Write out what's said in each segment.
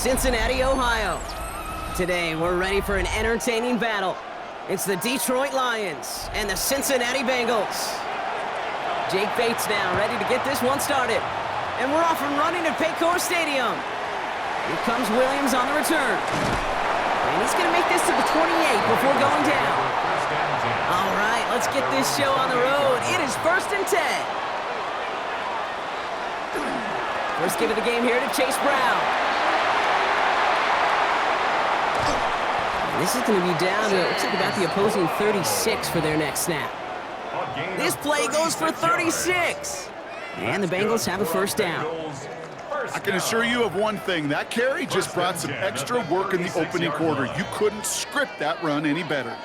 Cincinnati, Ohio. Today, we're ready for an entertaining battle. It's the Detroit Lions and the Cincinnati Bengals. Jake Bates now ready to get this one started. And we're off and running at Paycor Stadium. Here comes Williams on the return. And he's going to make this to the 28 before going down. All right, let's get this show on the road. It is 1st and 10. First give of the game here to Chase Brown. And this is going to be down to, it looks like about the opposing 36 for their next snap. This play goes for 36. And the Bengals have a first down. I can assure you of one thing. That carry just brought some extra work in the opening quarter. You couldn't script that run any better.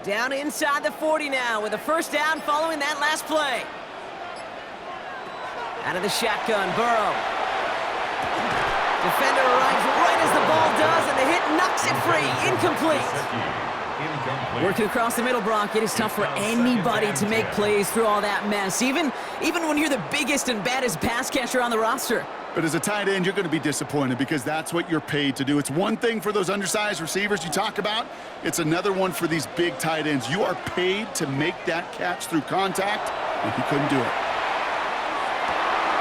Down inside the 40 now with a first down following that last play. Out of the shotgun, Burrow. Defender arrives right as the ball does, and the hit knocks it free. Incomplete. Working across the middle, Brock, it is tough for anybody to make plays through all that mess, even when you're the biggest and baddest pass catcher on the roster. But as a tight end, you're going to be disappointed because that's what you're paid to do. It's one thing for those undersized receivers you talk about. It's another one for these big tight ends. You are paid to make that catch through contact, and he couldn't do it.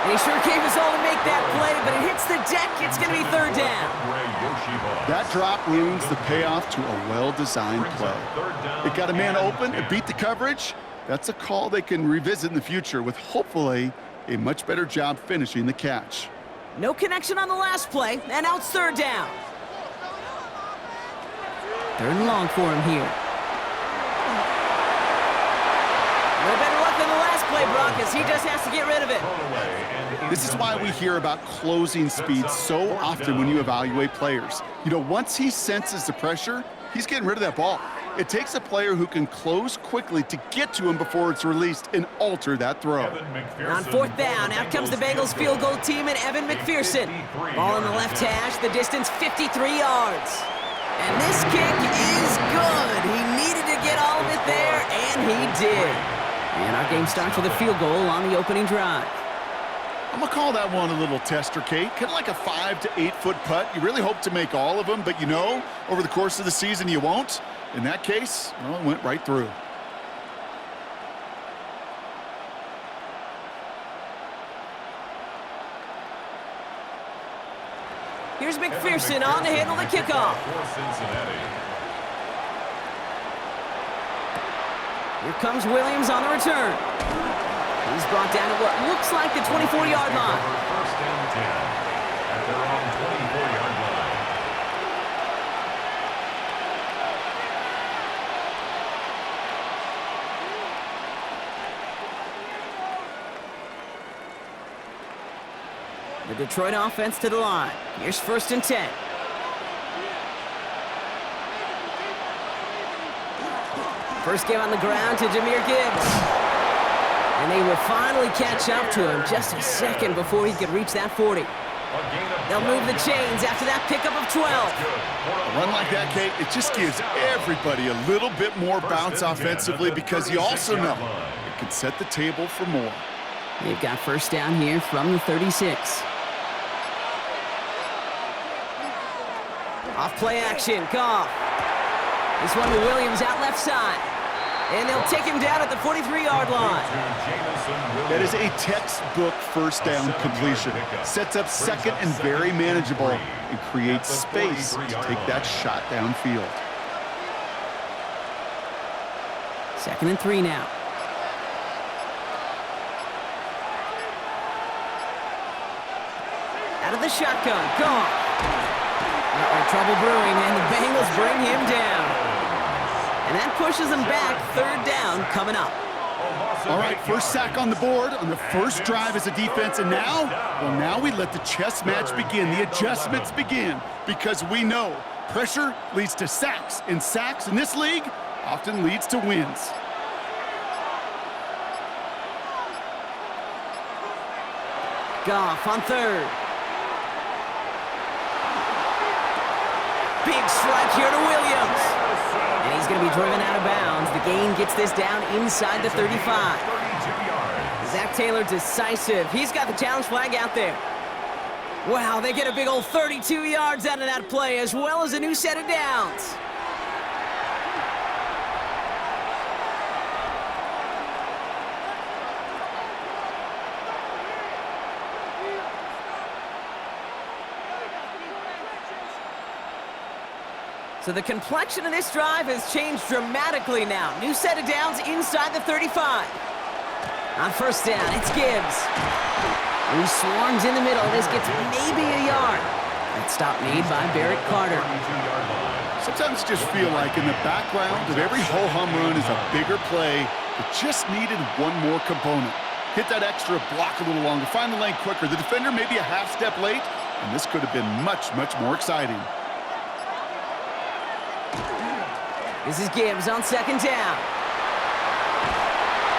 And he sure gave us all to make that play, but it hits the deck. It's going to be third down. That drop ruins the payoff to a well-designed play. It got a man open. It beat the coverage. That's a call they can revisit in the future with hopefully a much better job finishing the catch. No connection on the last play, and now it's third down. Third and long for him here. No better luck than the last play, Brock, as he just has to get rid of it. This is why we hear about closing speed so often when you evaluate players. You know, once he senses the pressure, he's getting rid of that ball. It takes a player who can close quickly to get to him before it's released and alter that throw. On fourth down, out comes the Bengals field goal team and Evan McPherson. Ball in the left hash, the distance 53 yards. And this kick is good. He needed to get all of it there, and he did. And our game starts with a field goal on the opening drive. I'm going to call that one a little tester, Kate. Kind of like a 5 to 8 foot putt. You really hope to make all of them, but you know, over the course of the season, you won't. In that case, well, it went right through. Here's McPherson on to handle the kickoff. Here comes Williams on the return. He's brought down to what looks like the 24-yard line. First and 10 at their own 24-yard line. The Detroit offense to the line. Here's 1st and 10. First game on the ground to Jahmyr Gibbs. And they will finally catch up to him just a second before he could reach that 40. They'll move the chains after that pickup of 12. A run like that, Kate, it just gives everybody a little bit more bounce offensively because you also know it can set the table for more. They've got first down here from the 36. Off play action, Goff. This one to Williams out left side. And they'll take him down at the 43-yard line. That is a textbook first down completion. Sets up second and very manageable and creates space to take that shot downfield. 2nd and 3 now. Out of the shotgun, Goff. Trouble brewing, and the Bengals bring him down. And that pushes them back. Third down coming up. All right, first sack on the board on the first drive as a defense. And now, well, now we let the chess match begin. The adjustments begin because we know pressure leads to sacks. And sacks in this league often leads to wins. Goff on third. Big strike here to Williams. And he's going to be driven out of bounds. The gain gets this down inside the 35. Zach Taylor decisive. He's got the challenge flag out there. Wow, they get a big old 32 yards out of that play, as well as a new set of downs. So the complexion of this drive has changed dramatically now. New set of downs inside the 35. On first down, it's Gibbs. He swarms in the middle. This gets maybe a yard. That stop made by Derrick Carter. Sometimes you just feel like in the background of every ho-hum run is a bigger play that just needed one more component. Hit that extra block a little longer, find the lane quicker. The defender may be a half step late, and this could have been much, much more exciting. This is Gibbs on second down.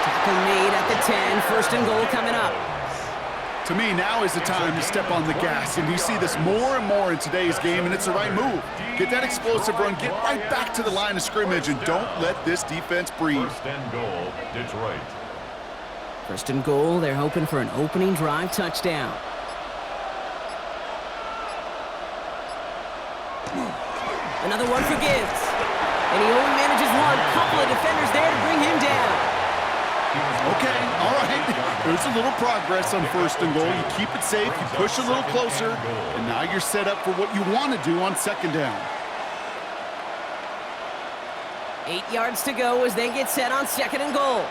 Tackle made at the 10. First and goal coming up. To me, now is the time to step on the gas, and you see this more and more in today's game, and it's the right move. Get that explosive run, get right back to the line of scrimmage, and don't let this defense breathe. First and goal, Detroit. First and goal, they're hoping for an opening drive touchdown. Another one for Gibbs. And he only manages one. Couple of defenders there to bring him down. Okay, all right. There's a little progress on first and goal. You keep it safe, you push a little closer, and now you're set up for what you want to do on second down. 8 yards to go as they get set on second and goal.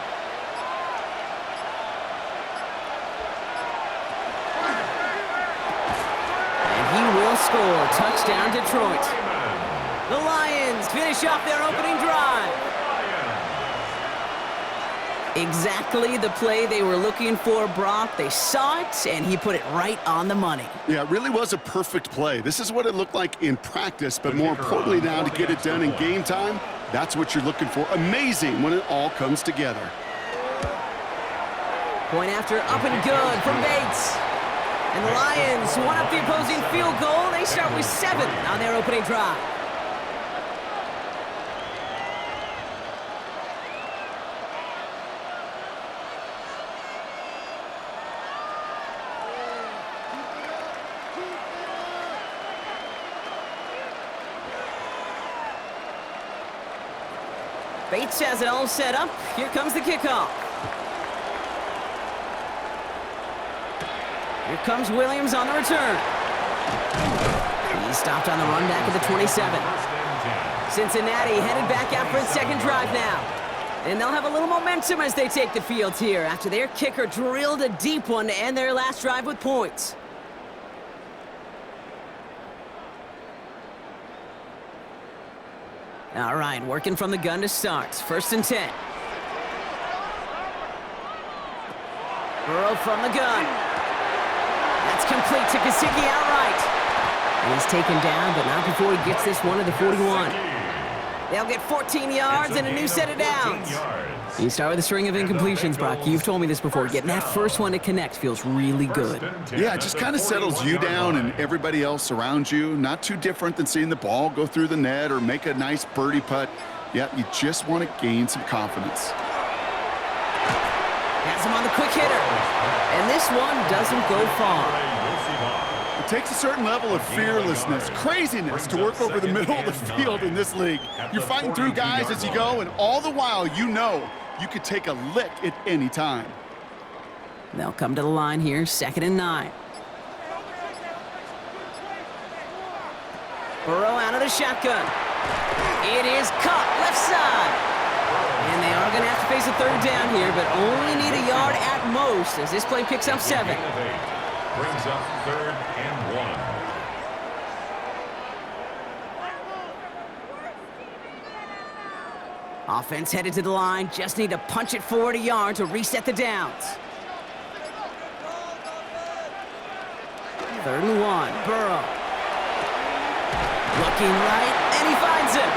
And he will score. Touchdown, Detroit. The Lions finish off their opening drive. Exactly the play they were looking for, Brock. They saw it, and he put it right on the money. Yeah, it really was a perfect play. This is what it looked like in practice, but more importantly now to get it done in game time, that's what you're looking for. Amazing when it all comes together. Point after up and good from Bates. And the Lions one up the opposing field goal. They start with 7 on their opening drive. Bates has it all set up. Here comes the kickoff. Here comes Williams on the return. He stopped on the run back at the 27. Cincinnati headed back out for its second drive now. And they'll have a little momentum as they take the field here after their kicker drilled a deep one to end their last drive with points. All right, working from the gun to start. First and 10. Burrow from the gun. That's complete to Gesicki outright. And he's taken down, but not before he gets this one to the 41. They'll get 14 yards and a new set of downs. You start with a string of incompletions, Brock. You've told me this before. Getting that first one to connect feels really good. Yeah, it just kind of settles you down and everybody else around you. Not too different than seeing the ball go through the net or make a nice birdie putt. Yeah, you just want to gain some confidence. Has him on the quick hitter. And this one doesn't go far. It takes a certain level of fearlessness, craziness to work over the middle of the field in this league. You're fighting through guys as you go, and all the while you know you could take a lick at any time. They'll come to the line here, 2nd and 9. Burrow out of the shotgun. It is caught left side. And they are going to have to face a third down here, but only need a yard at most as this play picks up 7. Brings up 3rd and 1. Offense headed to the line. Just need to punch it forward a yard to reset the downs. 3rd and 1. Burrow. Looking right, and he finds it.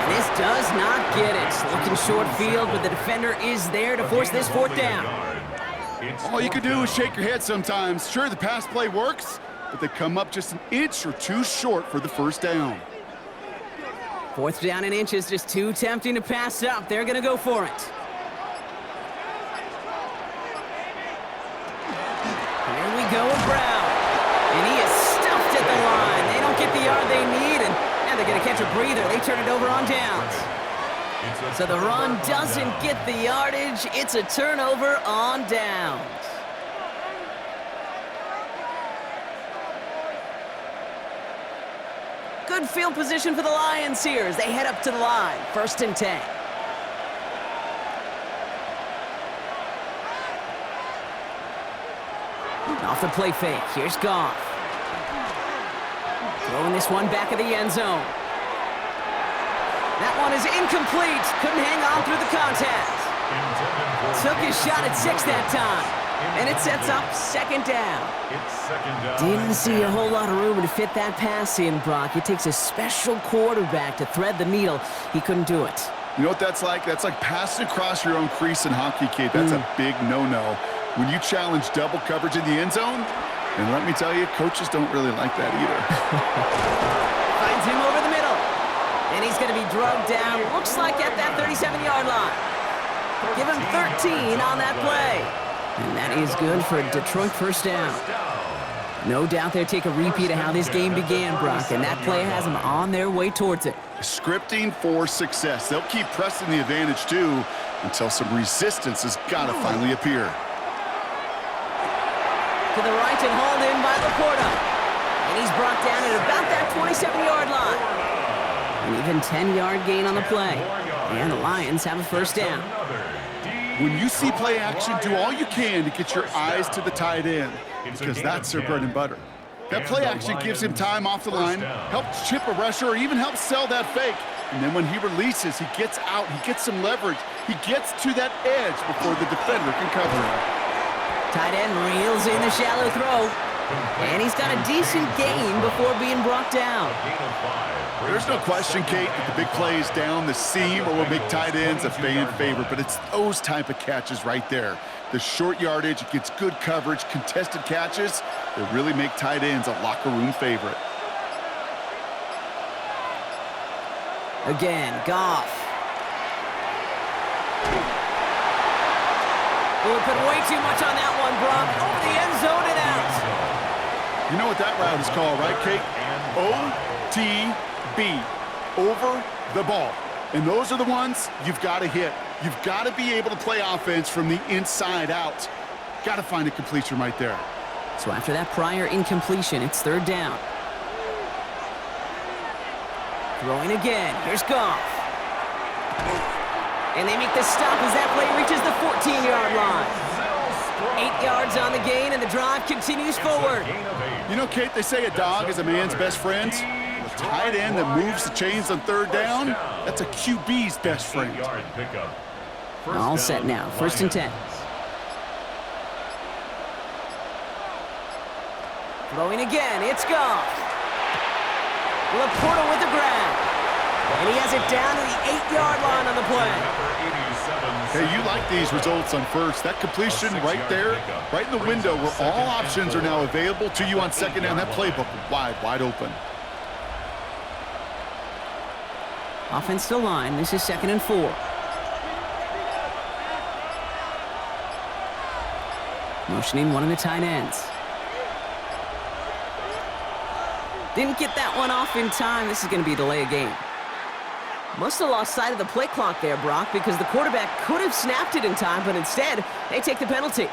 And this does not get it. Looking short field, but the defender is there to force this 4th down. All you can do is shake your head sometimes. Sure, the pass play works, but they come up just an inch or two short for the first down. 4th down in inches, just too tempting to pass up. They're going to go for it. Here we go with Brown. And he is they need, and they're going to catch a breather. They turn it over on downs. So the run doesn't get the yardage. It's a turnover on downs. Good field position for the Lions here as they head up to the line. 1st and 10. Off the play fake. Here's Goff. Throwing this one back of the end zone. That one is incomplete. Couldn't hang on through the contact. Took his shot at 6 that time. And it sets up 2nd down. Didn't see a whole lot of room to fit that pass in, Brock. It takes a special quarterback to thread the needle. He couldn't do it. You know what that's like? That's like passing across your own crease in hockey, Kate. That's a big no-no. When you challenge double coverage in the end zone, and let me tell you, coaches don't really like that either. Finds him over the middle. And he's going to be drugged down, looks like at that 37-yard line. Give him 13 on that play. And that is good for a Detroit 1st down. No doubt they'll take a repeat of how this game began, Brock, and that play has them on their way towards it. Scripting for success. They'll keep pressing the advantage, too, until some resistance has got to finally appear. To the right and hauled in by Laporta. And he's brought down at about that 27-yard line. An even 10-yard gain on the play. And the Lions have a 1st down. When you see play action, do all you can to get your eyes to the tight end, because that's their bread and butter. That play action gives him time off the line, helps chip a rusher, or even helps sell that fake. And then when he releases, he gets out, he gets some leverage. He gets to that edge before the defender can cover him. Tight end reels in the shallow throw. And he's got a decent gain before being brought down. There's no question, Kate, that the big plays down the seam or what make tight ends a fan favorite, but it's those type of catches right there. The short yardage, it gets good coverage, contested catches that really make tight ends a locker room favorite. Again, Goff. Oh, put way too much on that one, Brock. Over the end zone and out. You know what that route is called, right, Kate? OTB, over the ball. And those are the ones you've got to hit. You've got to be able to play offense from the inside out. Got to find a completion right there. So after that prior incompletion, it's 3rd down. Throwing again. Here's Goff. And they make the stop as that play reaches the 14-yard line. 8 yards on the gain, and the drive continues forward. You know, Kate, they say a dog is a man's best friend. The tight end that moves the chains on 3rd down, that's a QB's best friend. All set now. 1st and 10. Throwing again. It's Goff. Laporta with the grab. And he has it down to the 8-yard line on the play. Hey, you like these results on 1st. That completion right there, right in the window where all options are now available to you on 2nd down. That playbook wide open. Offense to line. This is 2nd and 4. Motioning one of the tight ends. Didn't get that one off in time. This is going to be a delay of game. Must have lost sight of the play clock there, Brock, because the quarterback could have snapped it in time, but instead, they take the penalty.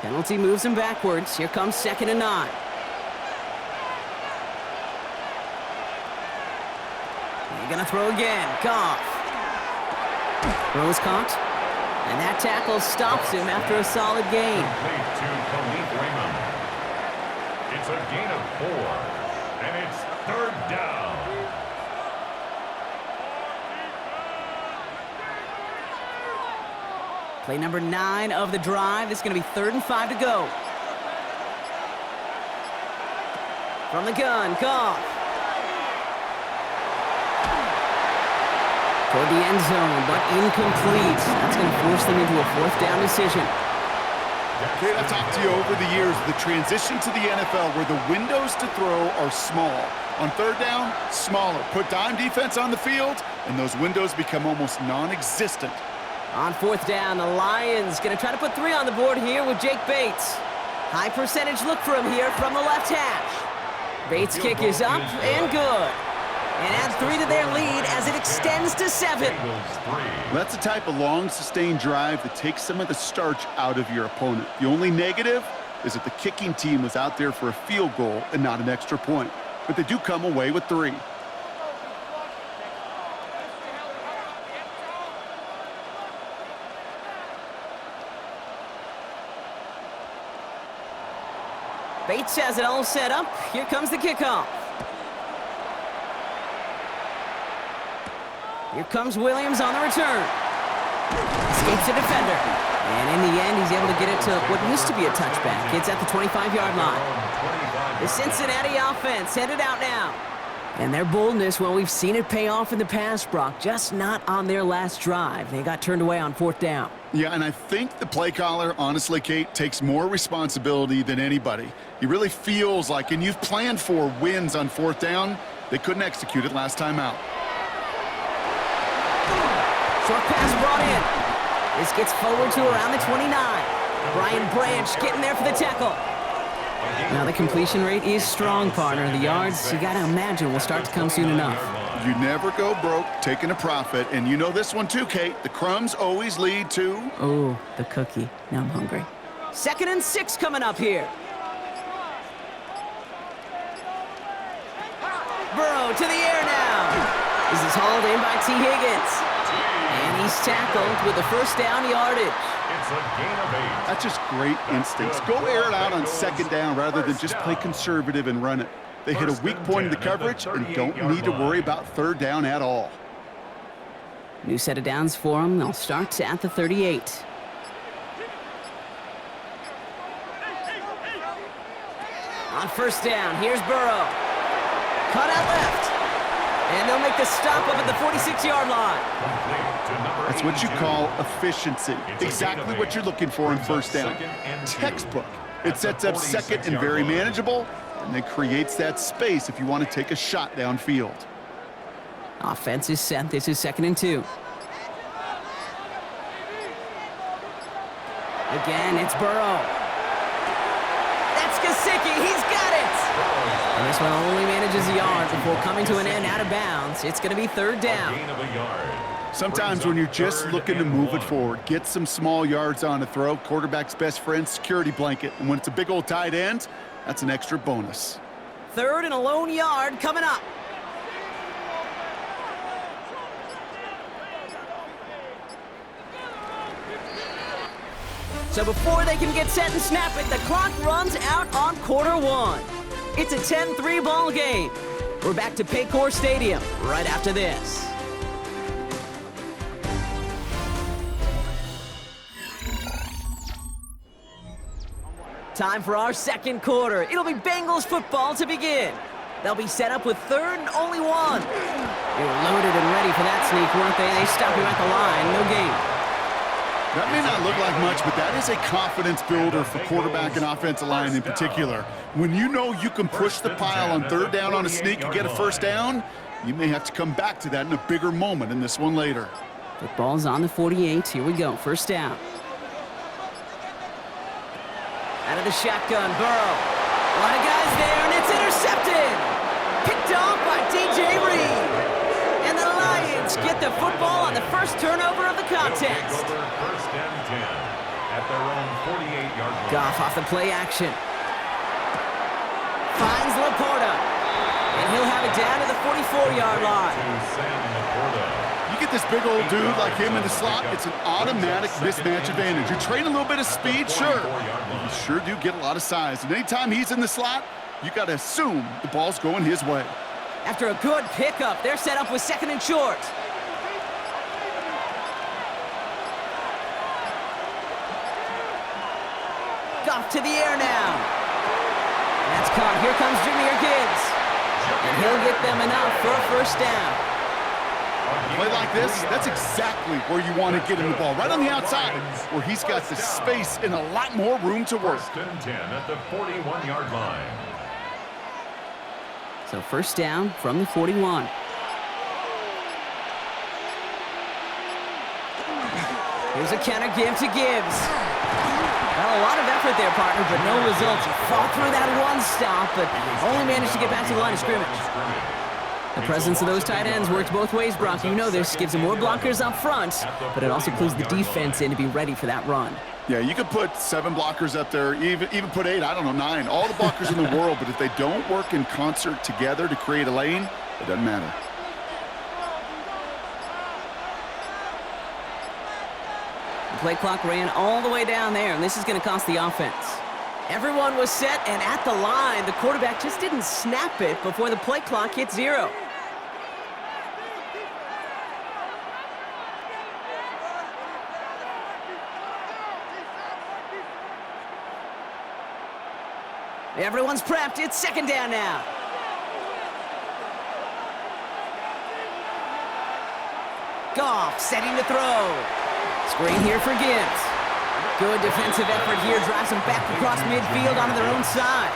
Penalty moves him backwards. Here comes 2nd and 9. They're going to throw again. Goff. Throw is caught. And that tackle stops him after a solid gain. It's a gain of 4, and it's 3rd down. Play number 9 of the drive. It's going to be 3rd and 5 to go. From the gun, Goff. Toward the end zone, but incomplete. That's going to force them into a 4th down decision. Kate, I've talked to you over the years, the transition to the NFL where the windows to throw are small. On 3rd down, smaller. Put dime defense on the field, and those windows become almost non-existent. On fourth down, the Lions going to try to put 3 on the board here with Jake Bates. High percentage look for him here from the left hash. Bates' kick is up and good. And add 3 to their lead as it extends to 7. That's the type of long, sustained drive that takes some of the starch out of your opponent. The only negative is that the kicking team was out there for a field goal and not an extra point. But they do come away with 3. Bates has it all set up. Here comes the kickoff. Here comes Williams on the return. Escapes the defender. And in the end, he's able to get it to what used to be a touchback. It's at the 25-yard line. The Cincinnati offense headed out now. And their boldness, well, we've seen it pay off in the past, Brock. Just not on their last drive. They got turned away on fourth down. Yeah, and I think the play caller, honestly, Kate, takes more responsibility than anybody. He really feels like, and you've planned for wins on fourth down, they couldn't execute it last time out. Short pass brought in. This gets forward to around the 29. Brian Branch getting there for the tackle. Now the completion rate is strong, partner. The yards, you got to imagine, will start to come soon enough. You never go broke taking a profit, and you know this one too, Kate. The crumbs always lead to... Oh, the cookie. Now I'm hungry. 2nd and 6 coming up here. Burrow to the air now. This is hauled in by T. Higgins. And he's tackled with the first down yardage. It's a gain of 8. That's just great instincts. Go air it out on 2nd down rather than just play conservative and run it. They hit a weak point in the coverage and don't need to worry about 3rd down at all. New set of downs for them. They'll start at the 38. On first down, here's Burrow. Cut out left. And they'll make the stop up at the 46-yard line. That's what you call efficiency. Exactly what you're looking for in first down. Textbook. It sets up 2nd and very manageable, and then creates that space if you want to take a shot downfield. Offense is set. This is 2nd and 2. Again, it's Burrow. That's Gesicki. He's got it. And this one only manages a yard before coming to an end out of bounds. It's going to be 3rd down. Sometimes when you're just looking to move it forward, get some small yards on a throw, quarterback's best friend, security blanket. And when it's a big old tight end, that's an extra bonus. 3rd and a lone yard coming up. So before they can get set and snap it, the clock runs out on quarter 1. It's a 10-3 ball game. We're back to Paycor Stadium right after this. Time for our 2nd quarter. It'll be Bengals football to begin. They'll be set up with 3rd and only 1. They were loaded and ready for that sneak, weren't they? They stopped him at the line. No gain. That may not look like much, but that is a confidence builder for quarterback and offensive line in particular. When you know you can push the pile on 3rd down on a sneak and get a first down, you may have to come back to that in a bigger moment in this one later. Football's on the 48. Here we go. First down. Out of the shotgun, Burrow. A lot of guys there, and it's intercepted. Picked off by DJ Reed. And the Lions get the football on the first turnover of the contest. First and 10 at their own 48-yard line. Goff off the play action. Finds Laporta. And he'll have it down to the 44-yard line. You get this big old dude like him in the slot, it's an automatic mismatch advantage. You train a little bit of speed, sure. You sure do get a lot of size. And anytime he's in the slot, you got to assume the ball's going his way. After a good pickup, they're set up with 2nd and short. Goff to the air now. That's caught. Here comes Jahmyr Gibbs. And he'll get them enough for a first down. Play like this, that's exactly where you want to get him the ball. Right on the outside, where he's got the space and a lot more room to work. First and 10 at the 41-yard line. So first down from the 41. Here's a counter give to Gibbs. Well, a lot of effort there, partner, but no results. He fought through that one stop, but only managed to get back to the line of scrimmage. The presence of those tight ends works both ways, Brock. You know this. Gives them more blockers up front, but it also clues the defense in to be ready for that run. Yeah, you could put 7 blockers up there, even put 8, I don't know, 9. All the blockers in the world, but if they don't work in concert together to create a lane, it doesn't matter. The play clock ran all the way down there, and this is going to cost the offense. Everyone was set and at the line. The quarterback just didn't snap it before the play clock hit 0. Everyone's prepped. It's second down now. Goff setting to throw. Screen here for Gibbs. Good defensive effort here. Drives them back across midfield onto their own side.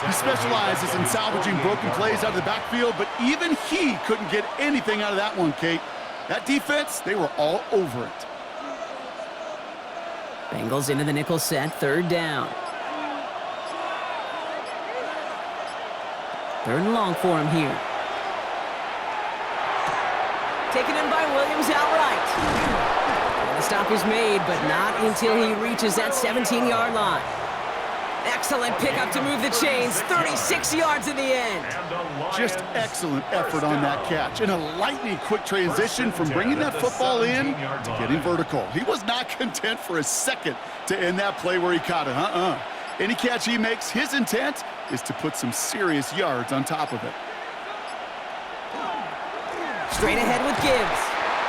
He specializes in salvaging broken plays out of the backfield, but even he couldn't get anything out of that one, Kate. That defense, they were all over it. Bengals into the nickel set. Third down. Third and long for him here. Taken in by Williams outright. And the stop is made, but not until he reaches that 17-yard line. Excellent pickup to move the chains. 36 yards in the end. Just excellent effort on that catch. And a lightning quick transition from bringing that football in to getting vertical. He was not content for a second to end that play where he caught it. Any catch he makes, his intent is to put some serious yards on top of it. Straight ahead with Gibbs.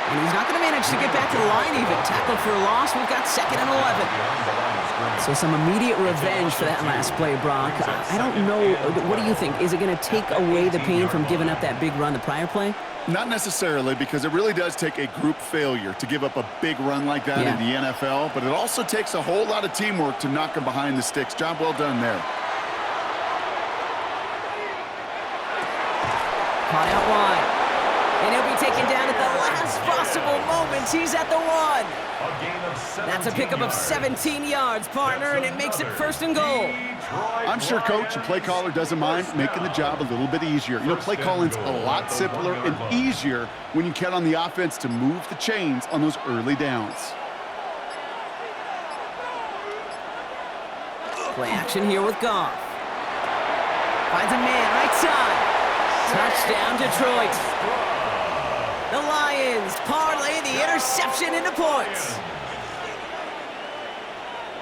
And he's not going to manage to get back to the line even. Tackled for a loss. We've got 2nd and 11. So some immediate revenge for that last play, Brock. I don't know. What do you think? Is it going to take away the pain from giving up that big run the prior play? Not necessarily, because it really does take a group failure to give up a big run like that in the NFL, but it also takes a whole lot of teamwork to knock him behind the sticks. Job well done there. Caught out wide. And he'll be taken down at the last possible moment. He's at the 1. That's a pickup of 17 yards, partner, and it makes it 1st and goal. I'm sure Coach and play caller doesn't mind making the job a little bit easier. You know, play calling's a lot simpler and easier when you count on the offense to move the chains on those early downs. Play action here with Goff. Finds a man right side. Touchdown, Detroit. The Lions parlay the interception into points.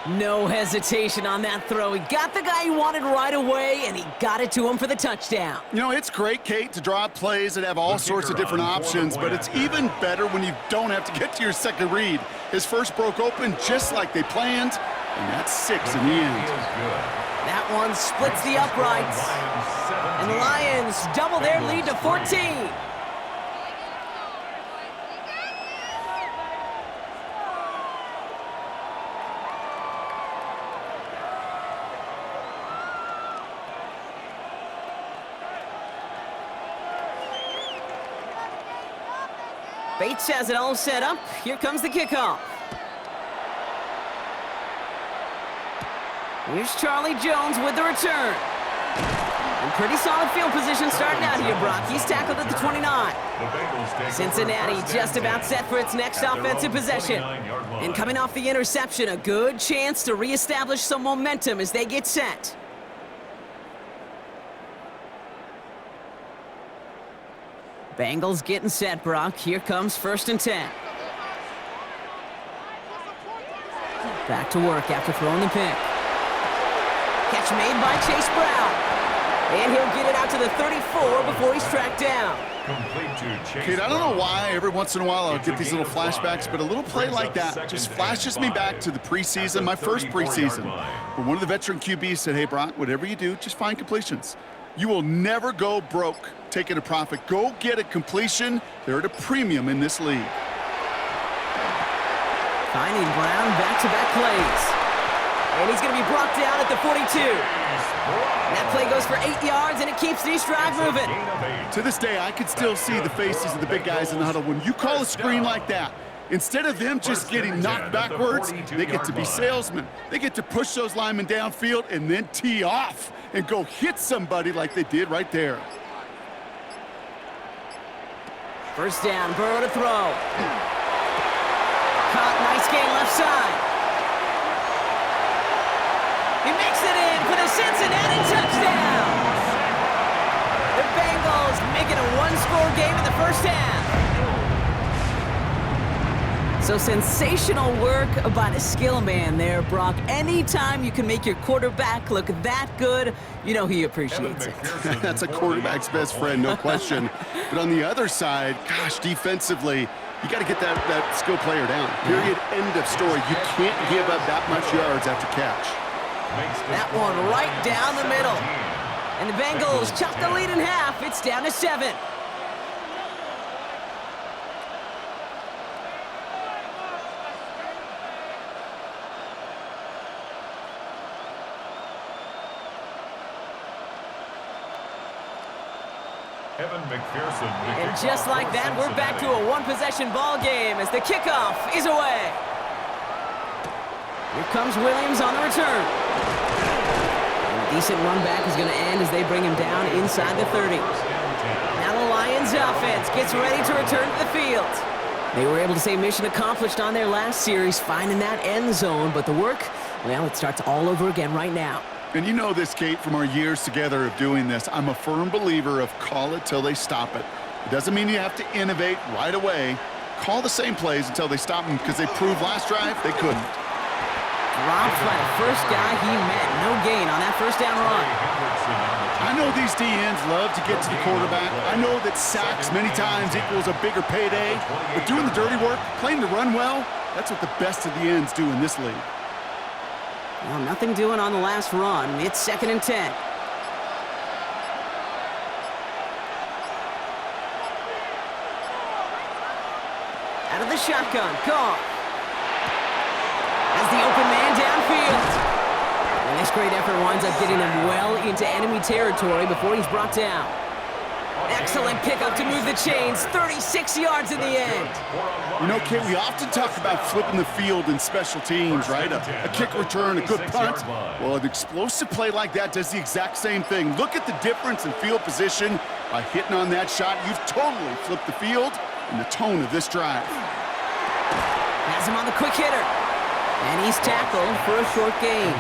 No hesitation on that throw. He got the guy he wanted right away, and he got it to him for the touchdown. You know, it's great, Kate, to draw up plays that have all sorts of different options, but it's even better when you don't have to get to your second read. His first broke open just like they planned, and that's 6 in the end. That one splits the uprights, and the Lions double their lead to 14. Bates has it all set up. Here comes the kickoff. Here's Charlie Jones with the return. And pretty solid field position starting out here, Brock. He's tackled at the 29. Cincinnati just about set for its next offensive possession. And coming off the interception, a good chance to reestablish some momentum as they get set. Bengals getting set, Brock. Here comes 1st and 10. Back to work after throwing the pick. Catch made by Chase Brown. And he'll get it out to the 34 before he's tracked down. Kate, I don't know why every once in a while I'll get these little flashbacks, but a little play like that just flashes me back to the preseason, my first preseason, where one of the veteran QBs said, hey, Brock, whatever you do, just find completions. You will never go broke taking a profit. Go get a completion. They're at a premium in this league. Finding Brown back-to-back plays. And he's going to be brought down at the 42. And that play goes for 8 yards, and it keeps this drive moving. To this day, I can still see the faces of the big guys in the huddle. When you call a screen like that, Instead of them just getting knocked backwards, they get to be salesmen. They get to push those linemen downfield and then tee off and go hit somebody like they did right there. First down, Burrow to throw. Caught, nice gain left side. He makes it in for the Cincinnati touchdown. The Bengals make it a one-score game in the first half. So sensational work by the skill man there, Brock. Anytime you can make your quarterback look that good, you know he appreciates it. That's a quarterback's best friend, no question. But on the other side, gosh, defensively, you got to get that skill player down. Period, end of story. You can't give up that much yards after catch. That one right down the middle. And the Bengals chop the lead in half. It's down to 7. And just like that, we're back to a one-possession ball game as the kickoff is away. Here comes Williams on the return. And a decent run back is going to end as they bring him down inside the 30. Now the Lions offense gets ready to return to the field. They were able to say mission accomplished on their last series, finding that end zone, but the work, well, it starts all over again right now. And you know this, Kate, from our years together of doing this. I'm a firm believer of call it till they stop it. It doesn't mean you have to innovate right away. Call the same plays until they stop them, because they proved last drive they couldn't. Dropped by the first guy he met. No gain on that first down run. I know these DNs love to get to the quarterback. I know that sacks many times equals a bigger payday. But doing the dirty work, playing the run well, that's what the best of the ends do in this league. Well, nothing doing on the last run. It's 2nd and 10. Out of the shotgun, Goff. As the open man downfield. And this great effort winds up getting him well into enemy territory before he's brought down. Excellent pickup to move the chains. 36 yards in the end. You know, Kate, we often talk about flipping the field in special teams, right? A kick return, a good punt. Well, an explosive play like that does the exact same thing. Look at the difference in field position. By hitting on that shot, you've totally flipped the field and the tone of this drive. Has him on the quick hitter. And he's tackled for a short gain.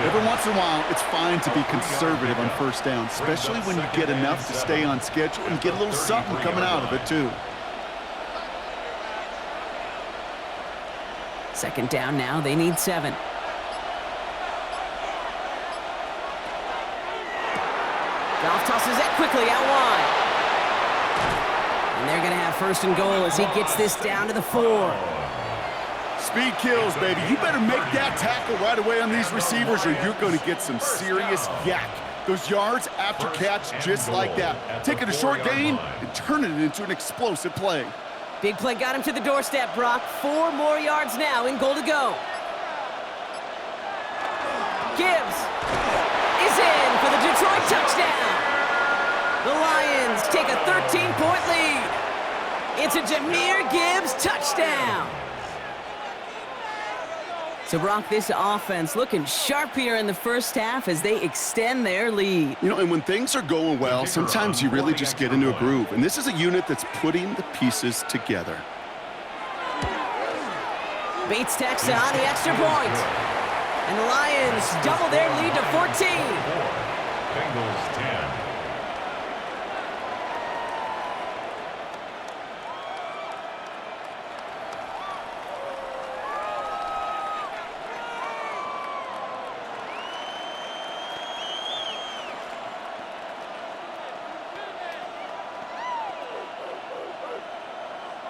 Every once in a while, it's fine to be conservative on first down, especially when you get enough to stay on schedule and get a little something coming out of it, too. 2nd down now. They need 7. Goff tosses it quickly out wide. And they're going to have 1st and goal as he gets this down to the 4. Speed kills, baby. You better make that tackle right away on these receivers or you're going to get some serious yak. Those yards after catch just like that. Taking a short gain and turning it into an explosive play. Big play got him to the doorstep, Brock. 4 more yards now in goal to go. Gibbs is in for the Detroit touchdown. The Lions take a 13-point lead. It's a Jahmyr Gibbs touchdown. So, Brock, this offense looking sharp here in the first half as they extend their lead. You know, and when things are going well, sometimes you really just get into a groove. And this is a unit that's putting the pieces together. Bates tacks on the extra point. And the Lions double their lead to 14. Bengals 10.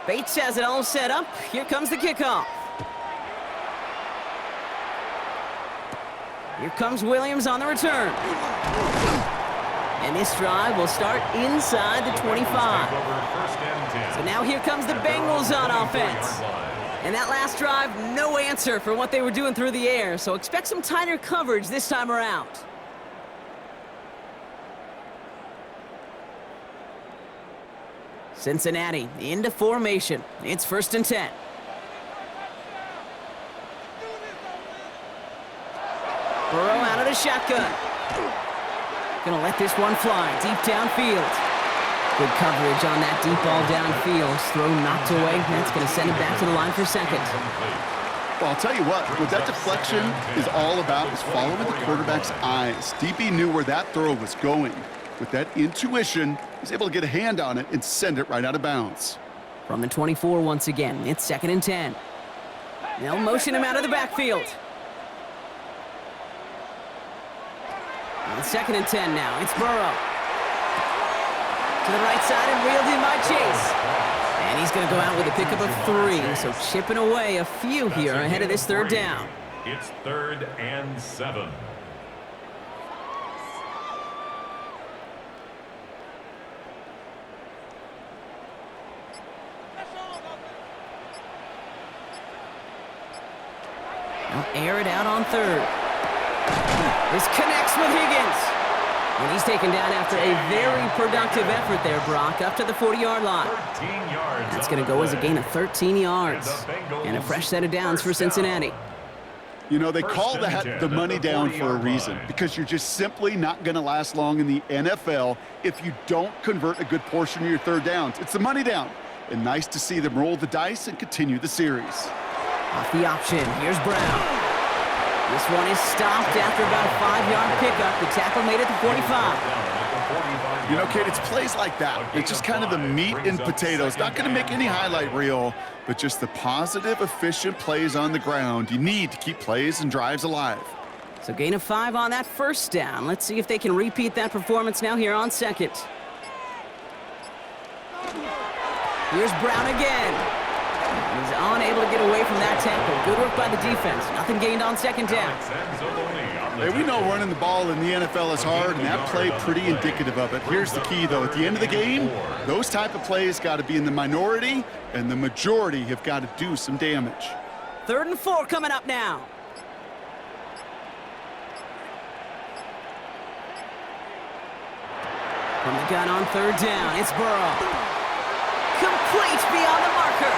Bates has it all set up. Here comes the kickoff. Here comes Williams on the return. And this drive will start inside the 25. So now here comes the Bengals on offense. And that last drive, no answer for what they were doing through the air. So expect some tighter coverage this time around. Cincinnati into formation. It's 1st and 10. Burrow out of the shotgun. Gonna let this one fly deep downfield. Good coverage on that deep ball downfield. Throw knocked away. That's gonna send it back to the line for 2nd. Well, I'll tell you what that deflection is all about is following the quarterback's eyes. DB knew where that throw was going. With that intuition, he's able to get a hand on it and send it right out of bounds. From the 24 once again, it's 2nd and 10. They'll motion him out of the backfield. On 2nd and 10 now, it's Burrow. To the right side and reeled in by Chase. And he's going to go out with a pickup of 3, so chipping away a few here ahead of this 3rd down. It's 3rd and 7. They'll air it out on 3rd. This connects with Higgins. And he's taken down after a very productive effort there, Brock, up to the 40-yard line. That's going to go as a gain of 13 yards. And a fresh set of downs for Cincinnati. You know, they call that the money down for a reason, because you're just simply not going to last long in the NFL if you don't convert a good portion of your 3rd downs. It's the money down. And nice to see them roll the dice and continue the series. Off the option, here's Brown. This one is stopped after about a 5-yard pickup. The tackle made it to 45. You know, Kate, it's plays like that. It's just kind of the meat and potatoes. Not going to make any highlight reel, but just the positive, efficient plays on the ground. You need to keep plays and drives alive. So gain of 5 on that 1st down. Let's see if they can repeat that performance now here on 2nd. Here's Brown again. He's unable to get away from that tackle. Good work by the defense. Nothing gained on 2nd down. Hey, we know running the ball in the NFL is hard, and that play pretty indicative of it. Here's the key, though. At the end of the game, those type of plays got to be in the minority, and the majority have got to do some damage. 3rd and 4 coming up now. From the gun on 3rd down, it's Burrow. Complete beyond the marker.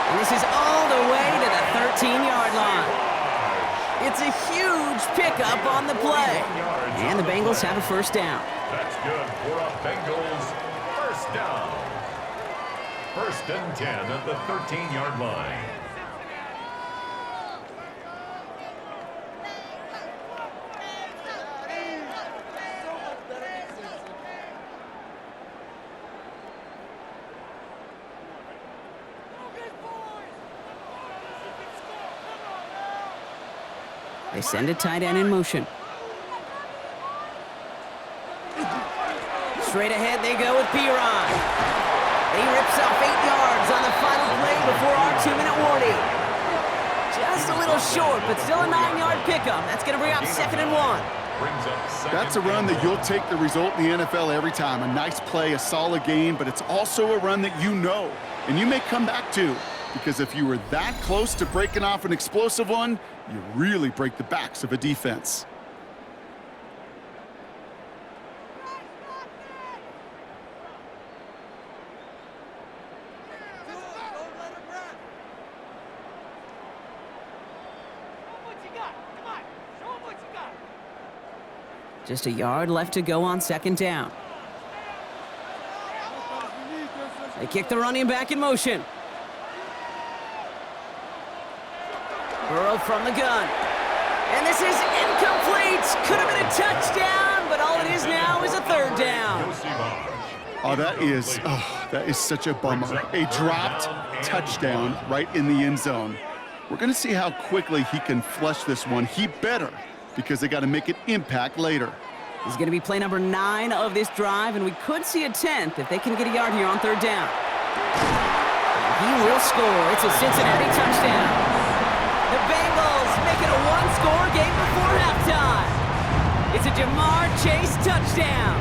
And this is all the way to the 13-yard line. It's a huge pickup on the play. And the Bengals have a 1st down. That's good for a Bengals 1st down. 1st and 10 at the 13-yard line. They send a tight end in motion. Straight ahead they go with P-Ron. He rips off 8 yards on the final play before our 2-minute warning. Just a little short, but still a 9-yard pickup. That's going to bring up 2nd and 1. That's a run that you'll take the result in the NFL every time. A nice play, a solid game, but it's also a run that you know, and you may come back to. Because if you were that close to breaking off an explosive one, you really break the backs of a defense. Just a yard left to go on 2nd down. They kick the running back in motion. Burrow from the gun. And this is incomplete. Could have been a touchdown, but all it is now is a 3rd down. Oh, that is such a bummer. A dropped touchdown right in the end zone. We're going to see how quickly he can flush this one. He better, because they got to make an impact later. This is going to be play number 9 of this drive, and we could see a 10th if they can get a yard here on 3rd down. And he will score. It's a Cincinnati touchdown. The Bengals make it a 1-score game before halftime. It's a Jamar Chase touchdown.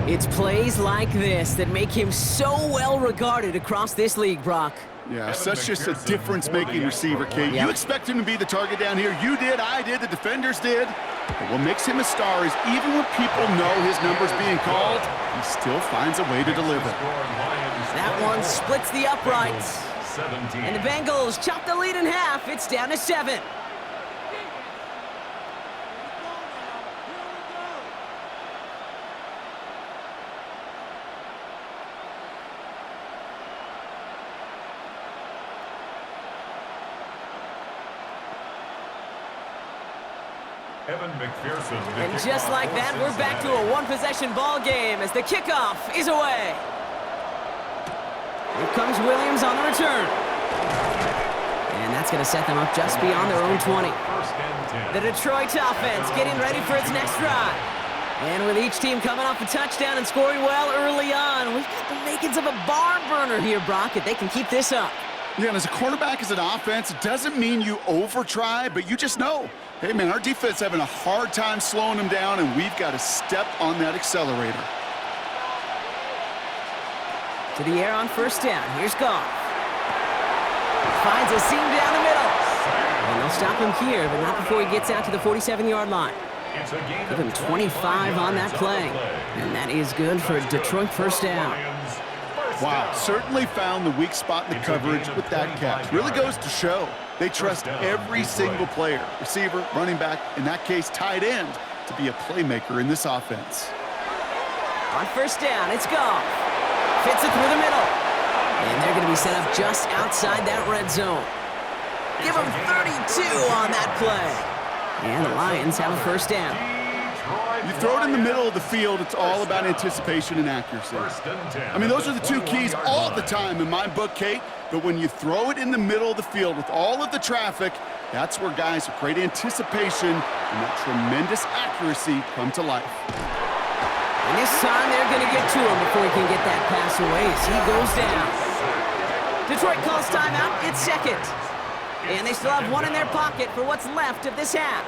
It's plays like this that make him so well regarded across this league, Brock. Yeah, such just a difference-making receiver, Kate. Yeah. You expect him to be the target down here. You did, I did, the defenders did. But what makes him a star is even when people know his number's being called, he still finds a way to deliver. That one splits the uprights. And the Bengals chop the lead in half. It's down to 7. And just like that, we're back to a one-possession ball game as the kickoff is away. Here comes Williams on the return. And that's going to set them up just beyond their own 20. The Detroit offense getting ready for its next drive. And with each team coming off a touchdown and scoring well early on, we've got the makings of a barn burner here, Brock, if they can keep this up. Yeah, and as a quarterback, as an offense, it doesn't mean you over-try, but you just know, hey, man, our defense having a hard time slowing them down, and we've got to step on that accelerator. To the air on first down. Here's Goff. Finds a seam down the middle. And they'll stop him here, but not before he gets out to the 47-yard line. Give him 25 on that play. And that is good for a Detroit first down. Wow, certainly found the weak spot in the coverage with that catch. Really goes to show they trust every single player, receiver, running back, in that case, tight end, to be a playmaker in this offense. On first down, it's Goff. Fits it through the middle. And they're going to be set up just outside that red zone. Give them 32 on that play. And the Lions have a first down. You throw it in the middle of the field, it's all about anticipation and accuracy. I mean, those are the two keys all the time in my book, Kate. But when you throw it in the middle of the field with all of the traffic, that's where guys with great anticipation and that tremendous accuracy come to life. And this time they're going to get to him before he can get that pass away as he goes down. Detroit calls timeout. It's second. And they still have one in their pocket for what's left of this half.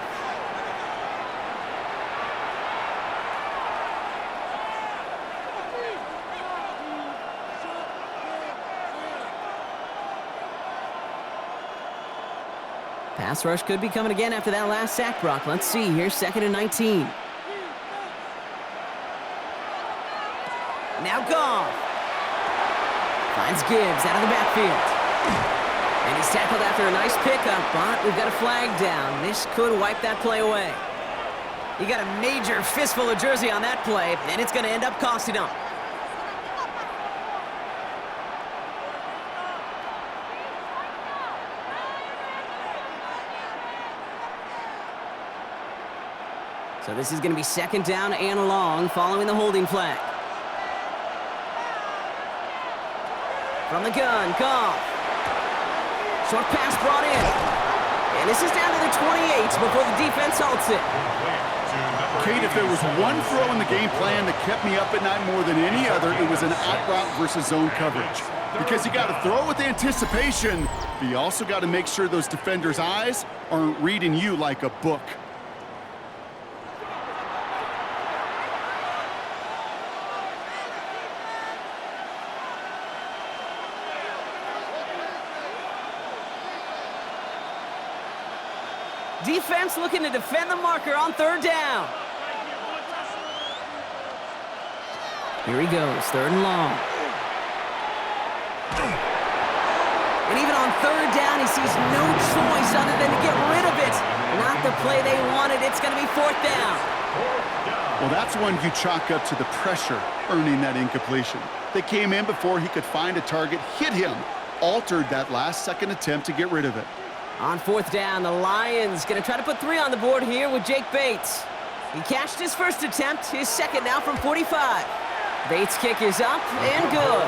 Pass rush could be coming again after that last sack, Brock. Let's see. Here's 2nd and 19. Now Goff. Finds Gibbs out of the backfield. And he's tackled after a nice pickup, but we've got a flag down. This could wipe that play away. He got a major fistful of jersey on that play, and it's going to end up costing him. So this is going to be 2nd down and long following the holding flag. From the gun, Goff. Short pass brought in. And this is down to the 28 before the defense halts it. Kate, if there was one throw in the game plan that kept me up at night more than any other, it was an out route versus zone coverage. Because you got to throw with anticipation, but you also got to make sure those defenders' eyes aren't reading you like a book. Defense looking to defend the marker on 3rd down. Here he goes, 3rd and long. And even on 3rd down, he sees no choice other than to get rid of it. Not the play they wanted. It's going to be 4th down. Well, that's one you chalk up to the pressure earning that incompletion. They came in before he could find a target, hit him, altered that last-second attempt to get rid of it. On 4th down, the Lions going to try to put 3 on the board here with Jake Bates. He cashed his first attempt, his second now from 45. Bates' kick is up and good.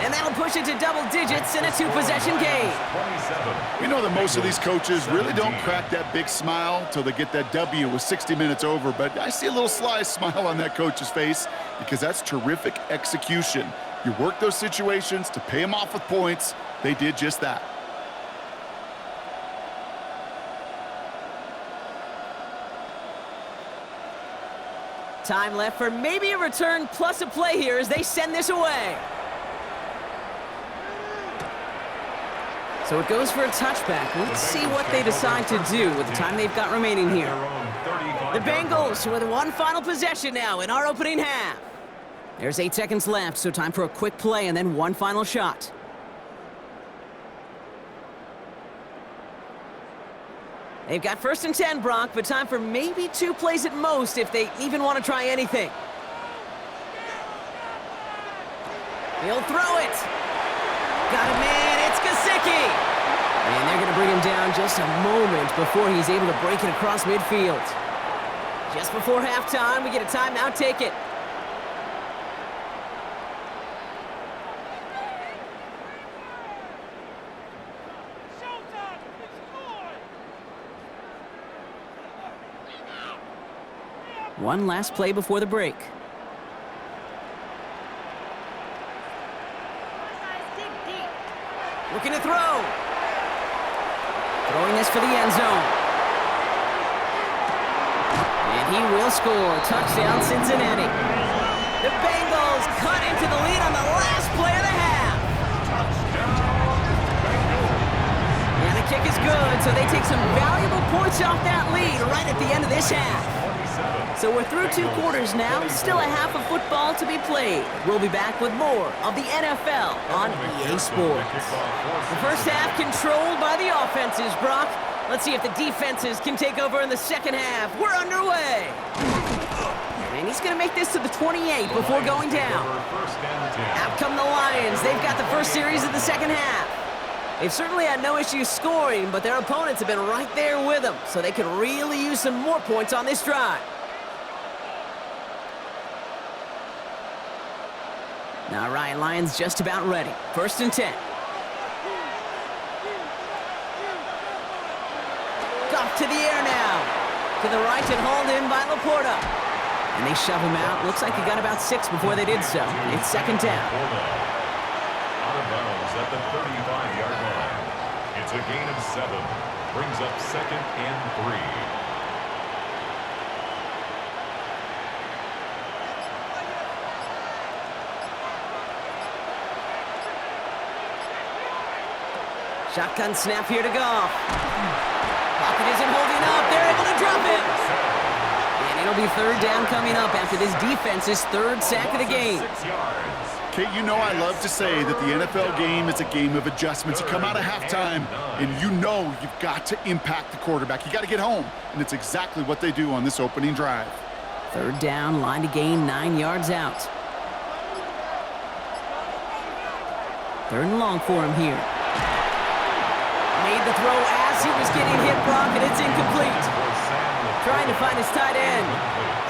And that'll push it to double digits in a 2-possession game. We know that most of these coaches really don't crack that big smile till they get that W with 60 minutes over, but I see a little sly smile on that coach's face because that's terrific execution. You work those situations to pay them off with points. They did just that. Time left for maybe a return plus a play here as they send this away. So it goes for a touchback. Let's see what they decide to do with the time they've got remaining here. The Bengals with one final possession now in our opening half. There's 8 seconds left, so time for a quick play and then one final shot. They've got 1st and 10, Brock, but time for maybe 2 plays at most if they even want to try anything. He'll throw it. Got a man, it's Gesicki. And they're going to bring him down just a moment before he's able to break it across midfield. Just before halftime, we get a timeout, take it. One last play before the break. Looking to throw. Throwing this for the end zone. And he will score. Touchdown, Cincinnati. The Bengals cut into the lead on the last play of the half. And the kick is good, so they take some valuable points off that lead right at the end of this half. So we're through 2 quarters now, still a half of football to be played. We'll be back with more of the NFL on EA Sports. The first half controlled by the offenses, Brock. Let's see if the defenses can take over in the second half. We're underway. And he's going to make this to the 28 before going down. Out come the Lions. They've got the first series of the second half. They've certainly had no issues scoring, but their opponents have been right there with them, so they could really use some more points on this drive. All right, Lions just about ready. 1st and 10. Goff to the air now. To the right and hauled in by Laporta. And they shove him out. Looks like he got about 6 before they did so. It's 2nd down. Out of bounds at the 35-yard line. It's a gain of 7. Brings up 2nd and 3. Shotgun snap here to Goff. Pocket isn't holding up. They're able to drop him. And it'll be 3rd down coming up after this defense's 3rd sack of the game. Kate, you know I love to say that the NFL game is a game of adjustments. You come out of halftime, and you know you've got to impact the quarterback. You got to get home, and it's exactly what they do on this opening drive. 3rd down, line to gain 9 yards out. 3rd and long for him here. Made the throw as he was getting hit, Brock, and it's incomplete. Trying to find his tight end.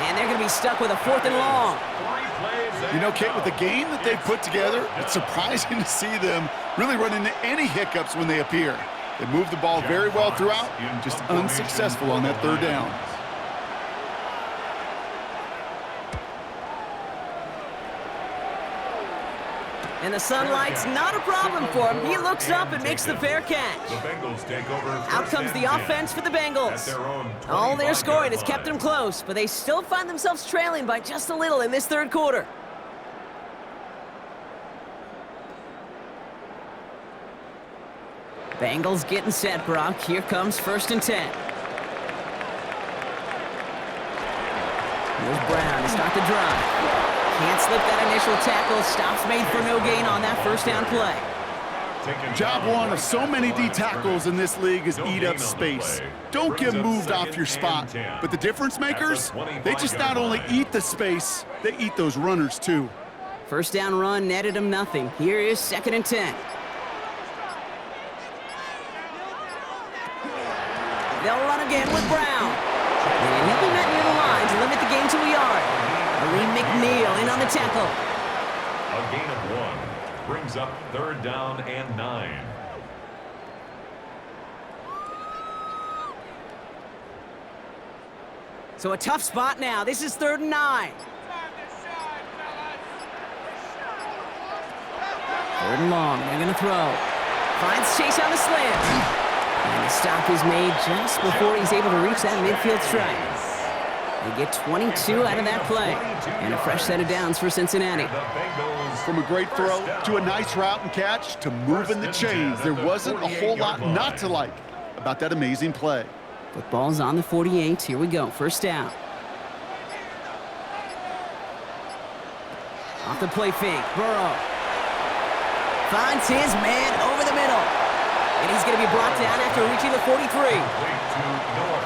And they're going to be stuck with a 4th and long. You know, Kate, with the game that they've put together, it's surprising to see them really run into any hiccups when they appear. They move the ball very well throughout, just unsuccessful on that 3rd down. And the sunlight's not a problem for him. He looks up and makes the fair catch. Out comes the offense for the Bengals. All their scoring has kept them close, but they still find themselves trailing by just a little in this 3rd quarter. Bengals getting set, Brock. Here comes 1st and 10. Here's Brown to start the drive. Can't slip that initial tackle. Stops made for no gain on that 1st down play. Job one of so many D tackles in this league is eat up space. Don't get moved off your spot. But the difference makers, they just not only eat the space, they eat those runners too. 1st down run netted him nothing. Here is 2nd and 10. They'll run again with Brown. And he'll be met near the line to limit the game to a yard. McNeil in on the tackle. A gain of 1 brings up 3rd down and 9. So a tough spot now. This is 3rd and 9. 3rd and long. They're going to throw. Finds Chase on the slant. And the stop is made just before he's able to reach that midfield strike. They get 22 out of that play. And a fresh set of downs for Cincinnati. From a great throw to a nice route and catch to moving the chains, there wasn't a whole lot not to like about that amazing play. Football's on the 48. Here we go. First down. Off the play fake. Burrow finds his man over the middle. And he's going to be brought down after reaching the 43.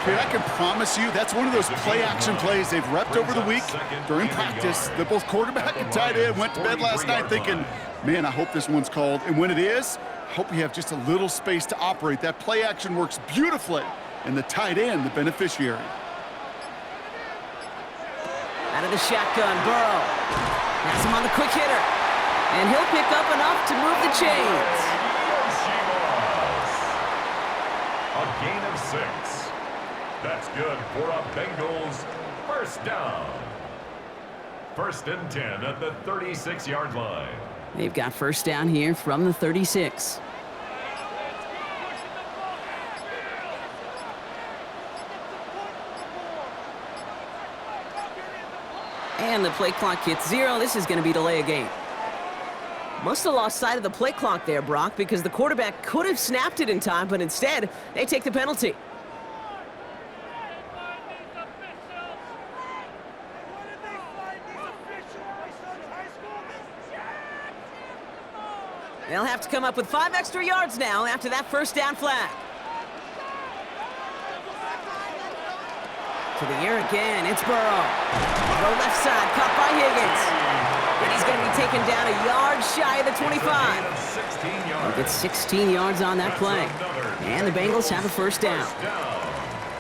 Okay, I can promise you that's one of those play-action plays they've repped over the week during practice. That both quarterback and tight end went to bed last night thinking, man, I hope this one's called. And when it is, I hope we have just a little space to operate. That play-action works beautifully, and the tight end, the beneficiary. Out of the shotgun, Burrow. Has him on the quick hitter. And he'll pick up enough to move the chains. A gain of 6. That's good for a Bengals first down. First and 10 at the 36-yard line. They've got first down here from the 36. And the play clock hits 0. This is going to be delay a game. Must have lost sight of the play clock there, Brock, because the quarterback could have snapped it in time, but instead, they take the penalty. They'll have to come up with 5 extra yards now after that first down flag. To the air again, it's Burrow. Throw left side, caught by Higgins. And he's going to be taken down a yard shy of the 25. He gets 16 yards on that play. And the Bengals have a first down.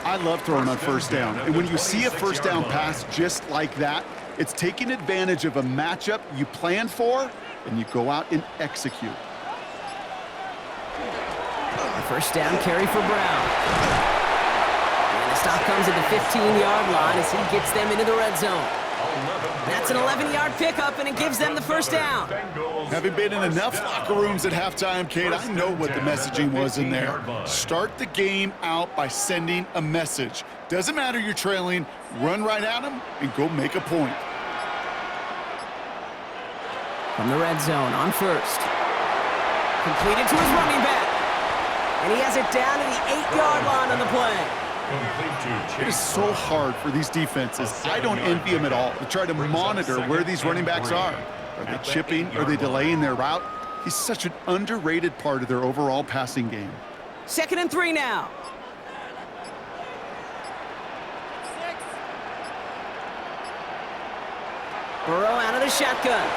I love throwing on first down. And when you see a first down pass just like that, it's taking advantage of a matchup you planned for, and you go out and execute. A first down carry for Brown. And the stop comes at the 15-yard line as he gets them into the red zone. That's an 11-yard pickup, and it gives them the first down. Having been in enough locker rooms at halftime, Kate, I know what the messaging was in there. Start the game out by sending a message. Doesn't matter you're trailing, run right at them and go make a point. From the red zone on first. Completed to his running back. And he has it down to the 8-yard line on the play. It is so hard for these defenses. I don't envy them at all to try to monitor where these running backs are. Are they chipping? Are they delaying their route? He's such an underrated part of their overall passing game. 2nd and 3 now. Burrow out of the shotgun.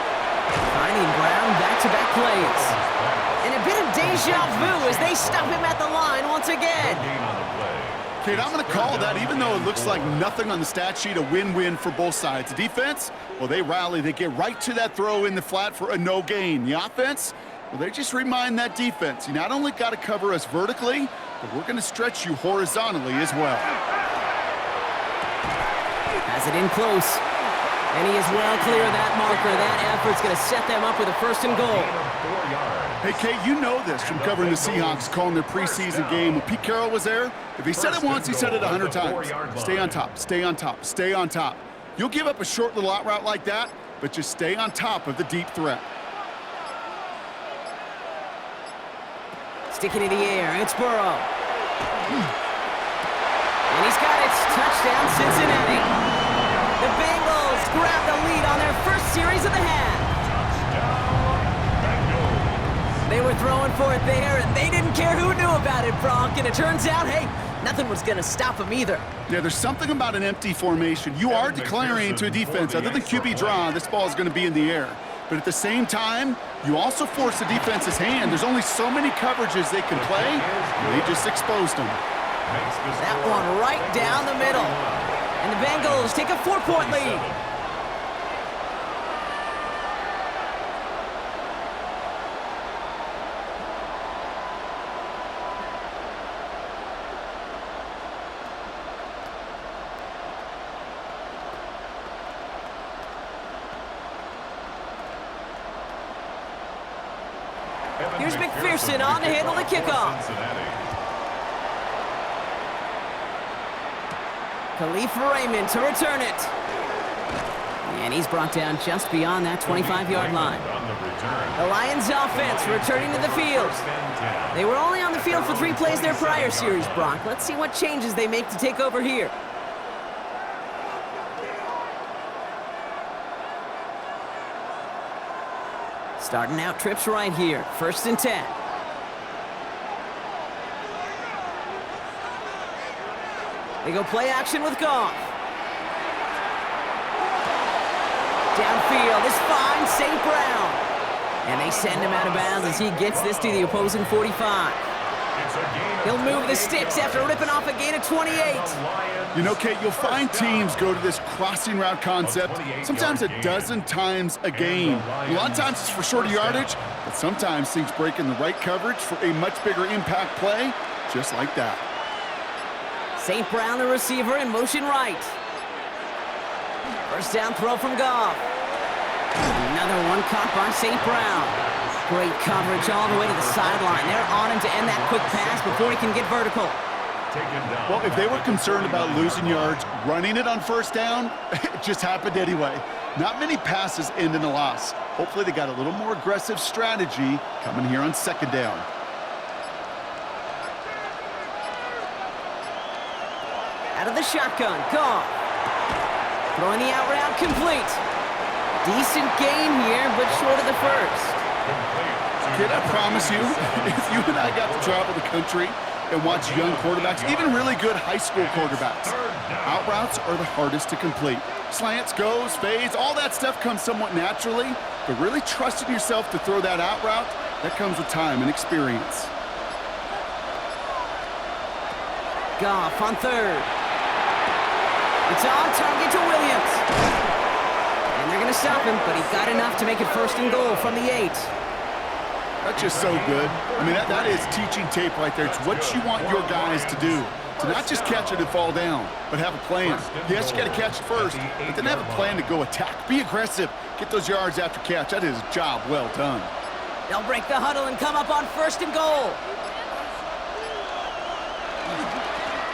Finding Brown back-to-back plays. And a bit of deja vu as they stop him at the line once again. Kate, I'm going to call that, even though it looks like nothing on the stat sheet, a win-win for both sides. The defense, well, they rally. They get right to that throw in the flat for a no gain. The offense, well, they just remind that defense, you not only got to cover us vertically, but we're going to stretch you horizontally as well. Has it in close. And he is well clear of that marker. That effort's going to set them up with a first and goal. Hey, Kate, you know this from covering the Seahawks, calling their preseason game. When Pete Carroll was there, if he said it once, he said it 100 times. Stay on top, stay on top, stay on top. You'll give up a short little out route like that, but just stay on top of the deep threat. Sticking in the air, it's Burrow. And he's got it. Touchdown, Cincinnati. The Bengals grab the lead on their first series of the half. They were throwing for it there, and they didn't care who knew about it, Brock. And it turns out, hey, nothing was going to stop them either. Yeah, there's something about an empty formation. You are declaring to a defense, other than QB draw, this ball is going to be in the air. But at the same time, you also force the defense's hand. There's only so many coverages they can play, and they just exposed them. That one right down the middle. And the Bengals take a 4-point lead. Here's McPherson on to handle the kickoff. Khalif Raymond to return it. And he's brought down just beyond that 25-yard line. The Lions offense returning to the field. They were only on the field for 3 plays their prior series, Brock. Let's see what changes they make to take over here. Starting out trips right here. 1st and 10. They go play action with Goff. Downfield is fine, St. Brown. And they send him out of bounds as he gets this to the opposing 45. He'll move the sticks after ripping off a gain of 28. You know, Kate, you'll find teams go to this crossing route concept sometimes a dozen times a game. A lot of times it's for shorter yardage, but sometimes things break in the right coverage for a much bigger impact play, just like that. St. Brown, the receiver, in motion right. 1st down throw from Goff. Another one caught by St. Brown. Great coverage all the way to the sideline. They're on him to end that quick pass before he can get vertical. Well, if they were concerned about losing yards, running it on 1st down, it just happened anyway. Not many passes end in a loss. Hopefully they got a little more aggressive strategy coming here on 2nd down. Out of the shotgun, Goff. Throwing the out route complete. Decent gain here, but short of the 1st. Kid, I promise you, if you and I got to travel the country and watch young quarterbacks, even really good high school quarterbacks, out routes are the hardest to complete. Slants, goes, fades, all that stuff comes somewhat naturally, but really trusting yourself to throw that out route, that comes with time and experience. Goff on 3rd. It's on target to Williams. And they're going to stop him, but he got enough to make it 1st and goal from the 8. That's just so good. I mean, that is teaching tape right there. It's what you want your guys to do. To not just catch it and fall down, but have a plan. Yes, you got to catch it first, but then have a plan to go attack. Be aggressive. Get those yards after catch. That is a job well done. They'll break the huddle and come up on 1st and goal.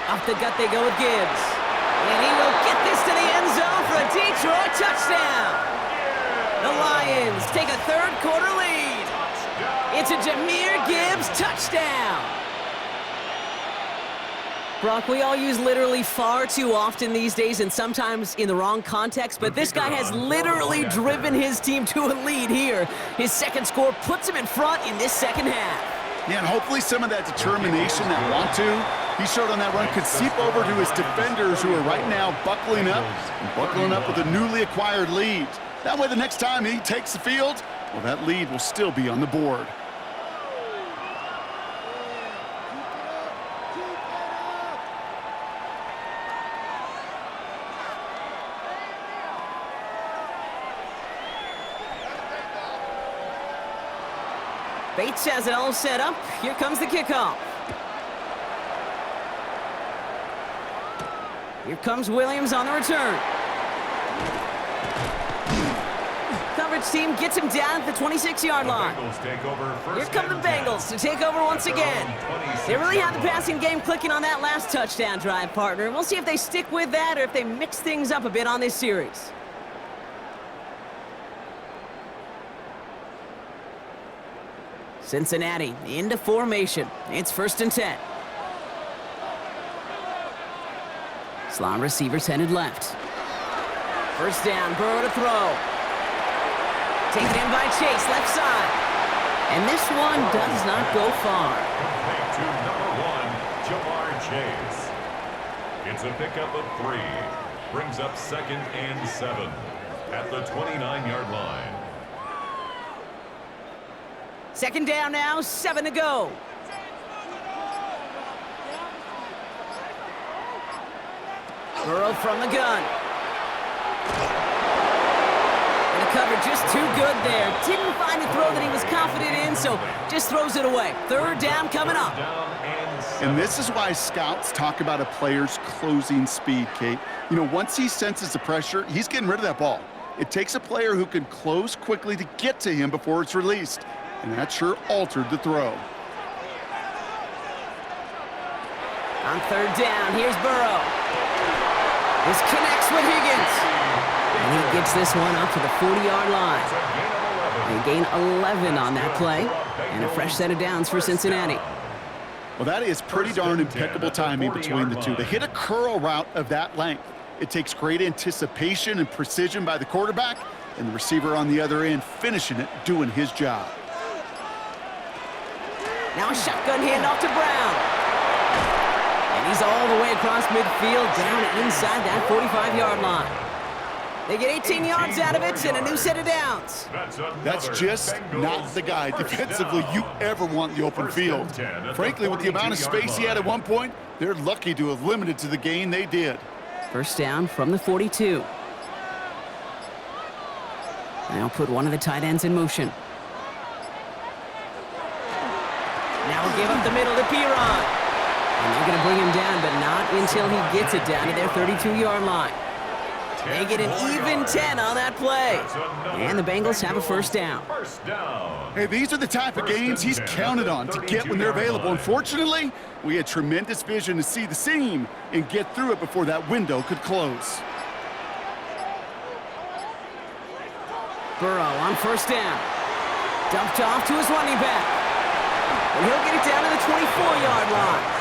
Off the gut they go with Gibbs. And he will get this to the end zone for a Detroit touchdown. The Lions take a 3rd quarter lead. It's a Jahmyr Gibbs touchdown. Brock, we all use literally far too often these days and sometimes in the wrong context, but this guy has literally driven his team to a lead here. His 2nd score puts him in front in this 2nd half. Yeah, and hopefully some of that determination, that want to, he showed on that run could seep over to his defenders who are right now buckling up with a newly acquired lead. That way the next time he takes the field, well, that lead will still be on the board. Bates has it all set up. Here comes the kickoff. Here comes Williams on the return. Coverage team gets him down at the 26-yard line. Here come the Bengals to take over once again. They really had the passing game clicking on that last touchdown drive, partner. We'll see if they stick with that or if they mix things up a bit on this series. Cincinnati into formation. It's 1st and 10. Slot receivers headed left. 1st down, Burrow to throw. Taken in by Chase, left side. And this one does not go far. To number 1, Jamar Chase. It's a pickup of 3. Brings up 2nd and 7 at the 29-yard line. 2nd down now, 7 to go. Burrow from the gun. And the cover just too good there. Didn't find a throw that he was confident in, so just throws it away. 3rd down coming up. And this is why scouts talk about a player's closing speed, Kate. You know, once he senses the pressure, he's getting rid of that ball. It takes a player who can close quickly to get to him before it's released. And that sure altered the throw. On 3rd down, here's Burrow. This connects with Higgins. And he gets this one up to the 40-yard line. They gain 11 on that play. And a fresh set of downs for Cincinnati. Well, that is pretty darn impeccable timing between the two. To hit a curl route of that length, it takes great anticipation and precision by the quarterback, and the receiver on the other end finishing it, doing his job. Now a shotgun handoff to Brown. And he's all the way across midfield, down inside that 45-yard line. They get 18 yards out of it and a new set of downs. That's just not the guy defensively you ever want in the open field. Frankly, with the amount of space he had at one point, they're lucky to have limited to the gain they did. First down from the 42. Now put one of the tight ends in motion. Now give up the middle to Piron. And they're going to bring him down, but not until he gets it down to their 32-yard line. They get an even 10 on that play. And the Bengals have a first down. Hey, these are the type of games he's counted on to get when they're available. Unfortunately, we had tremendous vision to see the seam and get through it before that window could close. Burrow on first down. Dumped off to his running back. And he'll get it down to the 24-yard line.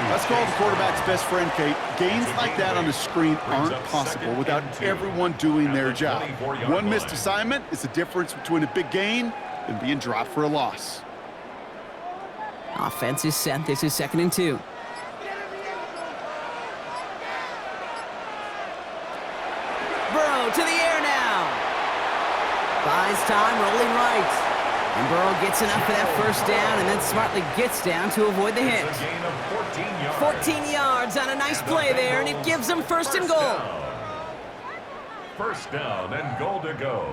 That's called the quarterback's best friend, Kate. Gains like that on the screen aren't possible without everyone doing their job. One missed assignment is the difference between a big gain and being dropped for a loss. Offense is set. This is 2nd and 2. Burrow to the air now. Buys time, rolling right. And Burrow gets enough for that first down and then smartly gets down to avoid the hit. 14 yards on a nice play there, and it gives them first and goal. First down and goal to go.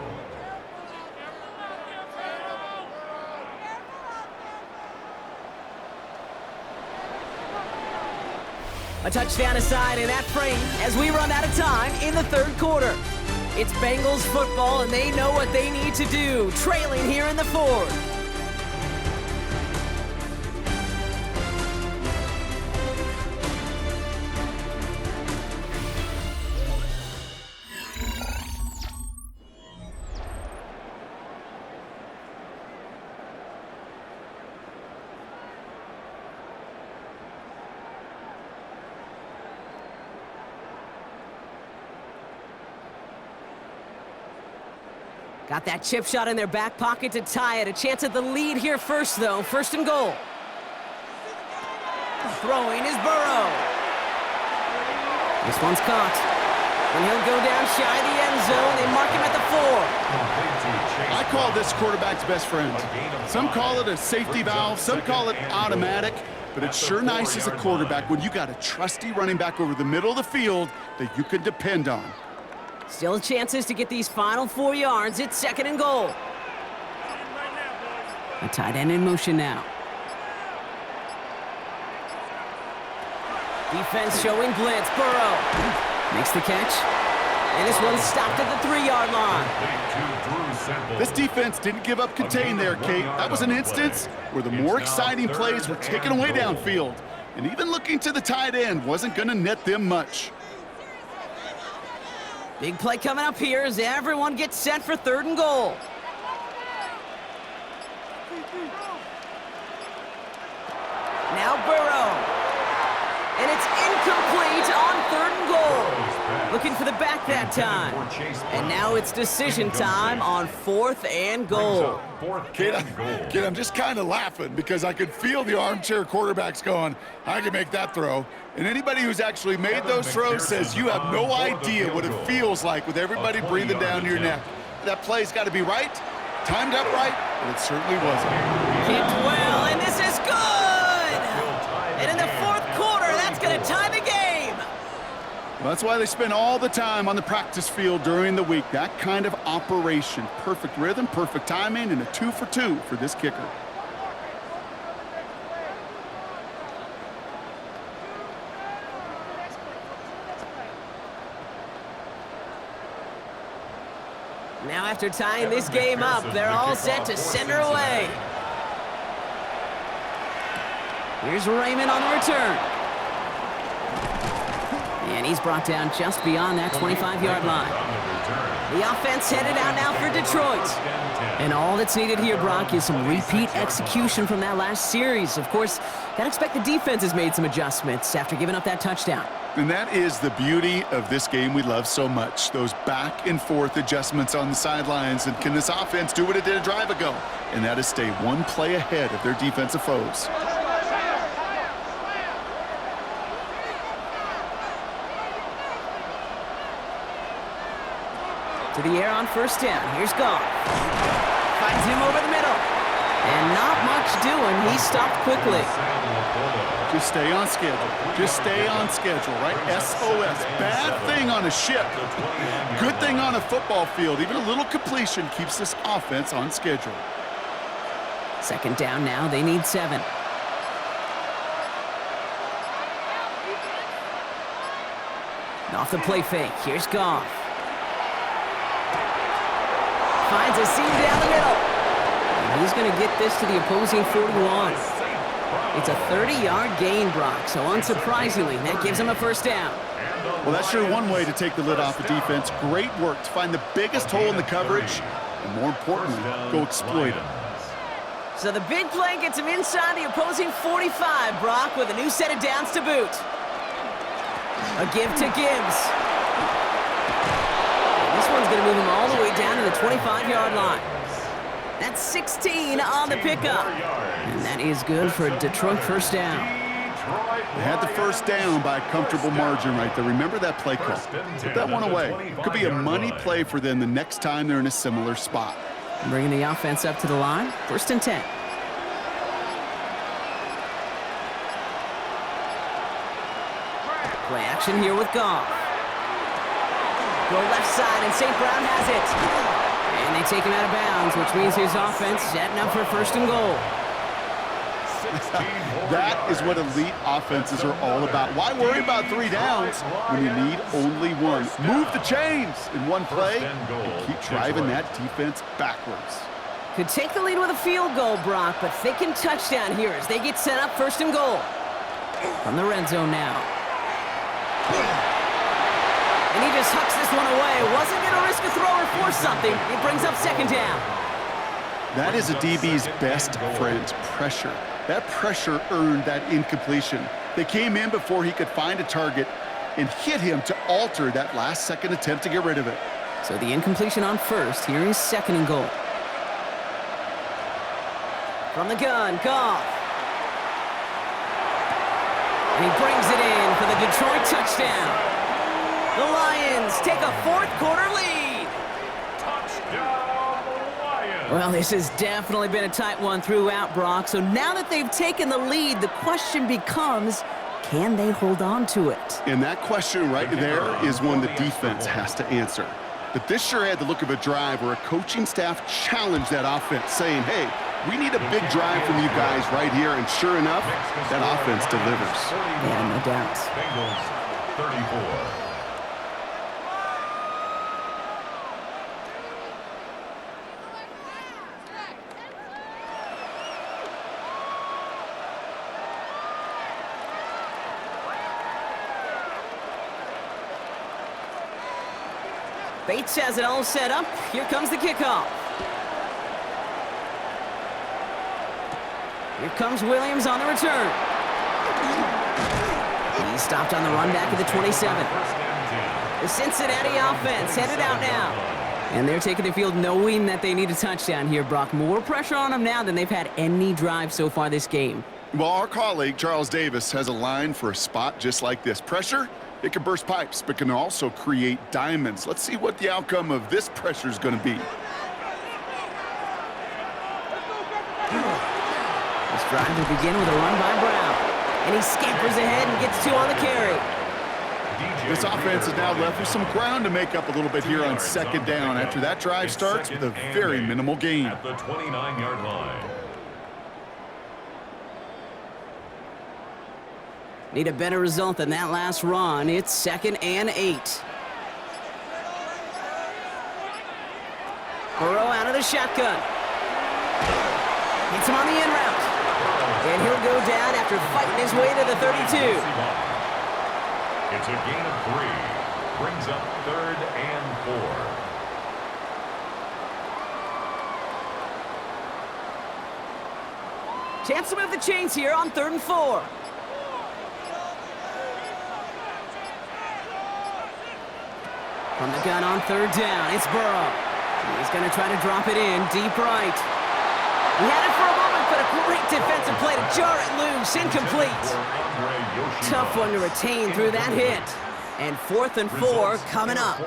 A touchdown aside in that frame as we run out of time in the 3rd quarter. It's Bengals football, and they know what they need to do, trailing here in the 4th. Got that chip shot in their back pocket to tie it. A chance at the lead here first, though. First and goal. Throwing is Burrow. This one's caught. And he'll go down shy of the end zone. They mark him at the 4. I call this quarterback's best friend. Some call it a safety valve. Some call it automatic. But it's sure nice as a quarterback when you got a trusty running back over the middle of the field that you can depend on. Still chances to get these final 4 yards. It's 2nd and goal. A tight end in motion now. Defense showing blitz. Burrow makes the catch. And this one's stopped at the 3-yard line. This defense didn't give up contain there, Kate. That was an instance where the more exciting plays were taken away downfield. And even looking to the tight end wasn't going to net them much. Big play coming up here as everyone gets set for 3rd and goal. Now Burrow. And it's incomplete on 3rd and goal. Looking for the back that time. And now it's decision time on 4th and goal. Kid, I'm just kind of laughing because I could feel the armchair quarterbacks going, I can make that throw. And anybody who's actually made those throws says you have no idea what it feels like with everybody breathing down your neck. That play's got to be right, timed up right, and it certainly wasn't. Kicked well, and this is good! And in the 4th quarter, that's going to tie the game. Well, that's why they spend all the time on the practice field during the week. That kind of operation. Perfect rhythm, perfect timing, and a 2 for 2 for this kicker. Now after tying this game up, they're all set to send her away. Here's Raymond on the return. And he's brought down just beyond that 25-yard line. The offense headed out now for Detroit. And all that's needed here, Brock, is some repeat execution from that last series. Of course, gotta expect the defense has made some adjustments after giving up that touchdown. And that is the beauty of this game we love so much, those back-and-forth adjustments on the sidelines. And can this offense do what it did a drive ago? And that is stay one play ahead of their defensive foes. To the air on first down. Here's Goff. Finds him over the middle. And not much doing. He stopped quickly. Just stay on schedule. Just stay on schedule, right? SOS. Bad thing on a ship. Good thing on a football field. Even a little completion keeps this offense on schedule. Second down now. They need 7. Off the play fake. Here's Goff. Finds a seam down the middle. And he's going to get this to the opposing 41. It's a 30-yard gain, Brock, so unsurprisingly, that gives him a first down. Well, that's sure one way to take the lid off the defense. Great work to find the biggest hole in the coverage, and more importantly, go exploit it. So the big play gets him inside the opposing 45, Brock, with a new set of downs to boot. A give to Gibbs. This one's going to move him all the way down to the 25-yard line. That's 16 on the pickup. And that is good for a Detroit first down. They had the first down by a comfortable margin right there. Remember that play call. Put that one away. Could be a money play for them the next time they're in a similar spot. Bringing the offense up to the line. First and 10. Play action here with Goff. Go left side, and St. Brown has it. And they take him out of bounds, which means his offense setting up for first and goal. That is what elite offenses are all about. Why worry about 3 downs when you need only one? Move the chains in one play and keep driving that defense backwards. Could take the lead with a field goal, Brock, but thinking touchdown here as they get set up first and goal. From the red zone now. And he just hucks this one away. Wasn't going to risk a throw or force something. It brings up second down. That is a DB's best friend, pressure. That pressure earned that incompletion. They came in before he could find a target and hit him to alter that last-second attempt to get rid of it. So the incompletion on first. Here is second and goal. From the gun, Goff. And he brings it in for the Detroit touchdown. The Lions take a fourth-quarter lead. Touchdown, Lions. Well, this has definitely been a tight one throughout, Brock. So now that they've taken the lead, the question becomes, can they hold on to it? And that question right there is one the defense has to answer. But this sure had the look of a drive where a coaching staff challenged that offense, saying, hey, we need a big drive from you guys right here. And sure enough, that offense delivers. Yeah, no doubt. Bengals 34. Bates has it all set up. Here comes the kickoff. Here comes Williams on the return. He stopped on the run back at the 27. The Cincinnati offense headed out now. And they're taking the field knowing that they need a touchdown here, Brock. More pressure on them now than they've had any drive so far this game. Well, our colleague, Charles Davis, has a line for a spot just like this. Pressure, it can burst pipes, but can also create diamonds. Let's see what the outcome of this pressure is going to be. This drive will begin with a run by Brown. And he scampers ahead and gets 2 on the carry. This offense is now left with some ground to make up a little bit here on second down after that drive starts with a very minimal gain. At the 29-yard line. Need a better result than that last run. It's 2nd and 8. Burrow out of the shotgun. Hits him on the in route. And he'll go down after fighting his way to the 32. It's a gain of 3. Brings up 3rd and 4. Chance to move the chains here on 3rd and 4. From the gun on 3rd down, it's Burrow. He's going to try to drop it in deep right. He had it for a moment, but a great defensive play to jar it loose. Incomplete. Tough one to retain through that hit. And 4th and 4 coming up.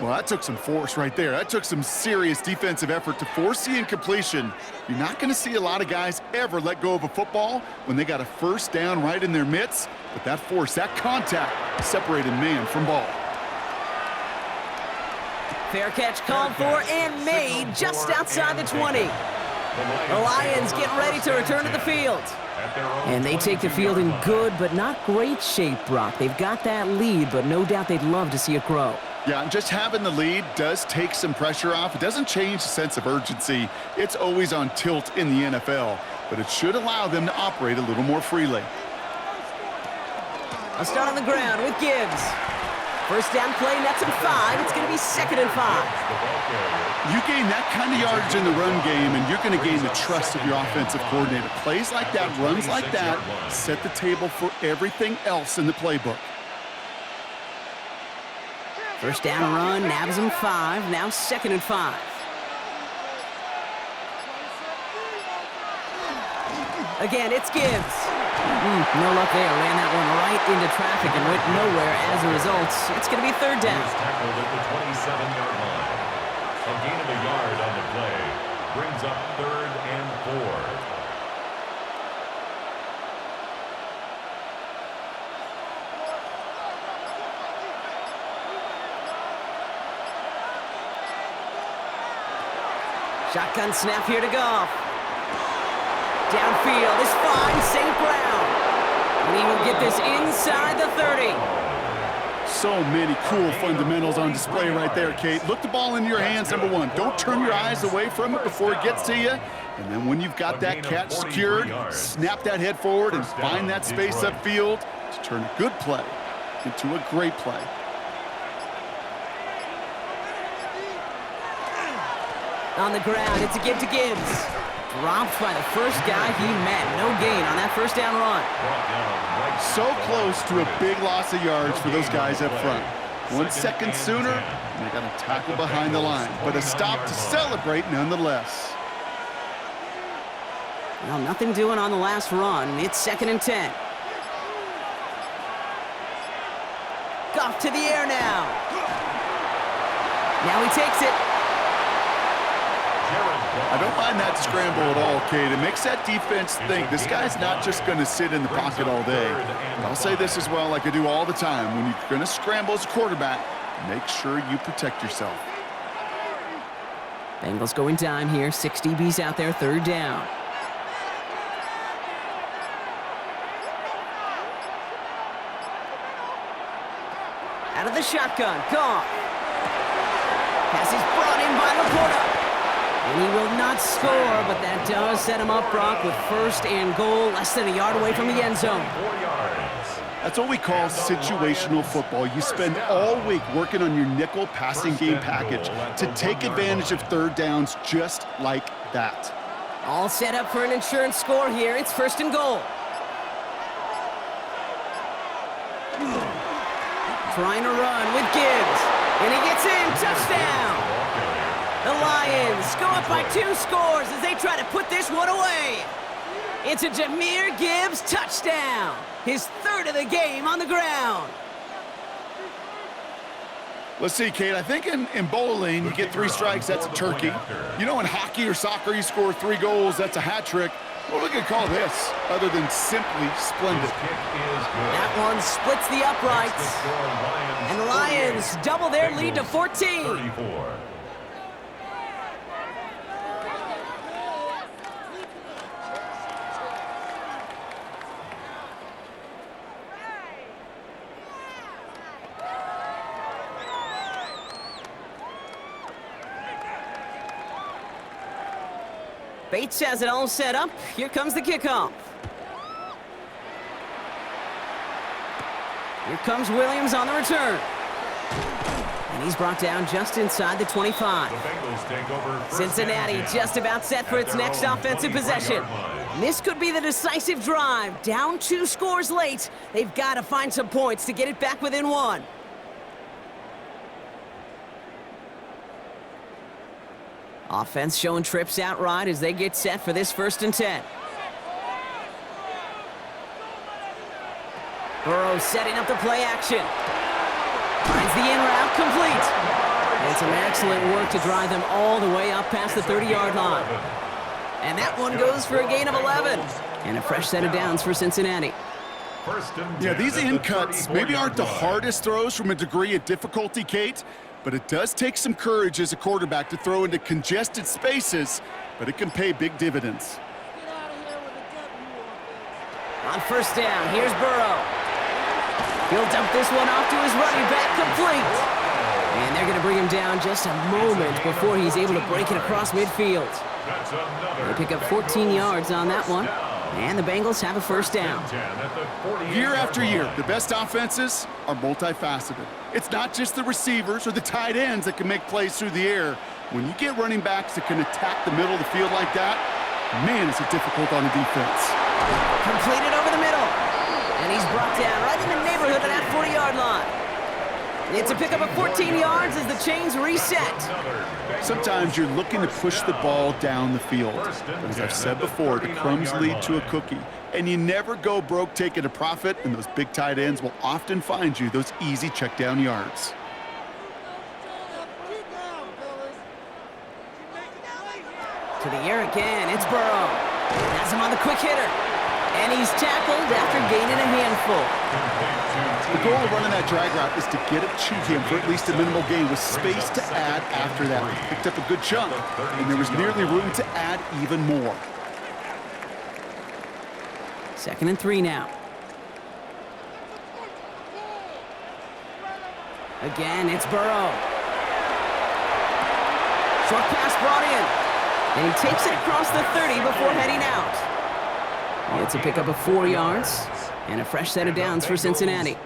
Well, that took some force right there. That took some serious defensive effort to force the incompletion. You're not going to see a lot of guys ever let go of a football when they got a 1st down right in their midst. But that force, that contact, separated man from ball. Fair catch called for and made just outside the 20. The Lions getting ready to return to the field. And they take the field in good but not great shape, Brock. They've got that lead, but no doubt they'd love to see it grow. Yeah, and just having the lead does take some pressure off. It doesn't change the sense of urgency. It's always on tilt in the NFL, but it should allow them to operate a little more freely. I'll start on the ground with Gibbs. 1st down play, nets him 5. It's going to be 2nd and 5. You gain that kind of yardage in the run game, and you're going to gain the trust of your offensive coordinator. Plays like that, runs like that, set the table for everything else in the playbook. 1st down run, nabs him 5. Now 2nd and 5. Again, it's Gibbs. No luck there. Ran that one right into traffic and went nowhere as a result. It's going to be 3rd down. Tackled at the 27-yard line. A gain of a yard on the play. Brings up 3rd and 4. Shotgun snap here to Goff. Downfield is fine, safe ground. And he will get this inside the 30. So many cool fundamentals on display right there, Kate. Look the ball in your hands, number 1. Don't turn your eyes away from it before it gets to you. And then when you've got that catch secured, snap that head forward and find that space upfield to turn a good play into a great play. On the ground, it's a give to Gibbs. Dropped by the first guy he met. No gain on that 1st down run. So close to a big loss of yards for those guys up front. 1 second sooner, and they got a tackle behind the line. But a stop to celebrate nonetheless. Well, nothing doing on the last run. It's 2nd and 10. Goff to the air now. Now he takes it. I don't mind that scramble at all, Kate. It makes that defense think this guy's not just going to sit in the pocket all day. But I'll say this as well, like I do all the time. When you're going to scramble as a quarterback, make sure you protect yourself. Bengals going dime here. 6 DBs out there, 3rd down. Out of the shotgun, Goff. Pass is brought in by Laporta. And he will not score, but that does set him up, Brock, with 1st and goal, less than a yard away from the end zone. 4 yards. That's what we call situational football. You spend all week working on your nickel passing game package to take advantage of 3rd downs just like that. All set up for an insurance score here. It's 1st and goal. Trying to run with Gibbs. And he gets in. Touchdown. The Lions go up by 2 scores as they try to put this one away. It's a Jahmyr Gibbs touchdown. His 3rd of the game on the ground. Let's see, Kate. I think in bowling, you get 3 strikes, that's a turkey. You know, in hockey or soccer, you score 3 goals, that's a hat trick. What are we going to call this other than simply splendid? That one splits the uprights. And the Lions double their lead to 14. 34. Bates has it all set up. Here comes the kickoff. Here comes Williams on the return. And he's brought down just inside the 25. The Bengals take over Cincinnati just about set for its next offensive possession. This could be the decisive drive. Down 2 scores late. They've got to find some points to get it back within 1. Offense showing trips outright as they get set for this 1st and 10. Burrow setting up the play action. Finds the in route complete. And some excellent work to drive them all the way up past the 30-yard line. And that one goes for a gain of 11. And a fresh set of downs for Cincinnati. Yeah, these in cuts maybe aren't the hardest throws from a degree of difficulty, Kate, but it does take some courage as a quarterback to throw into congested spaces, but it can pay big dividends. On 1st down, here's Burrow. He'll dump this one off to his running back, complete. And they're going to bring him down just a moment before he's able to break it across midfield. They pick up 14 yards on that one, and the Bengals have a 1st down. Year after year, the best offenses are multifaceted. It's not just the receivers or the tight ends that can make plays through the air. When you get running backs that can attack the middle of the field like that, man, is it difficult on the defense. Completed over the middle. And he's brought down right in the neighborhood of that 40-yard line. It's a pickup of 14 yards as the chains reset. Sometimes you're looking to push the ball down the field. But as I've said before, the crumbs lead to a cookie. And you never go broke taking a profit, and those big tight ends will often find you those easy check down yards. To the air again, it's Burrow. Has him on the quick hitter. And he's tackled after gaining a handful. The goal of running that drag route is to get it to him for at least a minimal gain with space to add after that. He picked up a good chunk, and there was nearly room to add even more. 2nd and 3 now. Again, it's Burrow. Short pass brought in. And he takes it across the 30 before heading out. It's a pickup of 4 yards and a fresh set of downs for Cincinnati.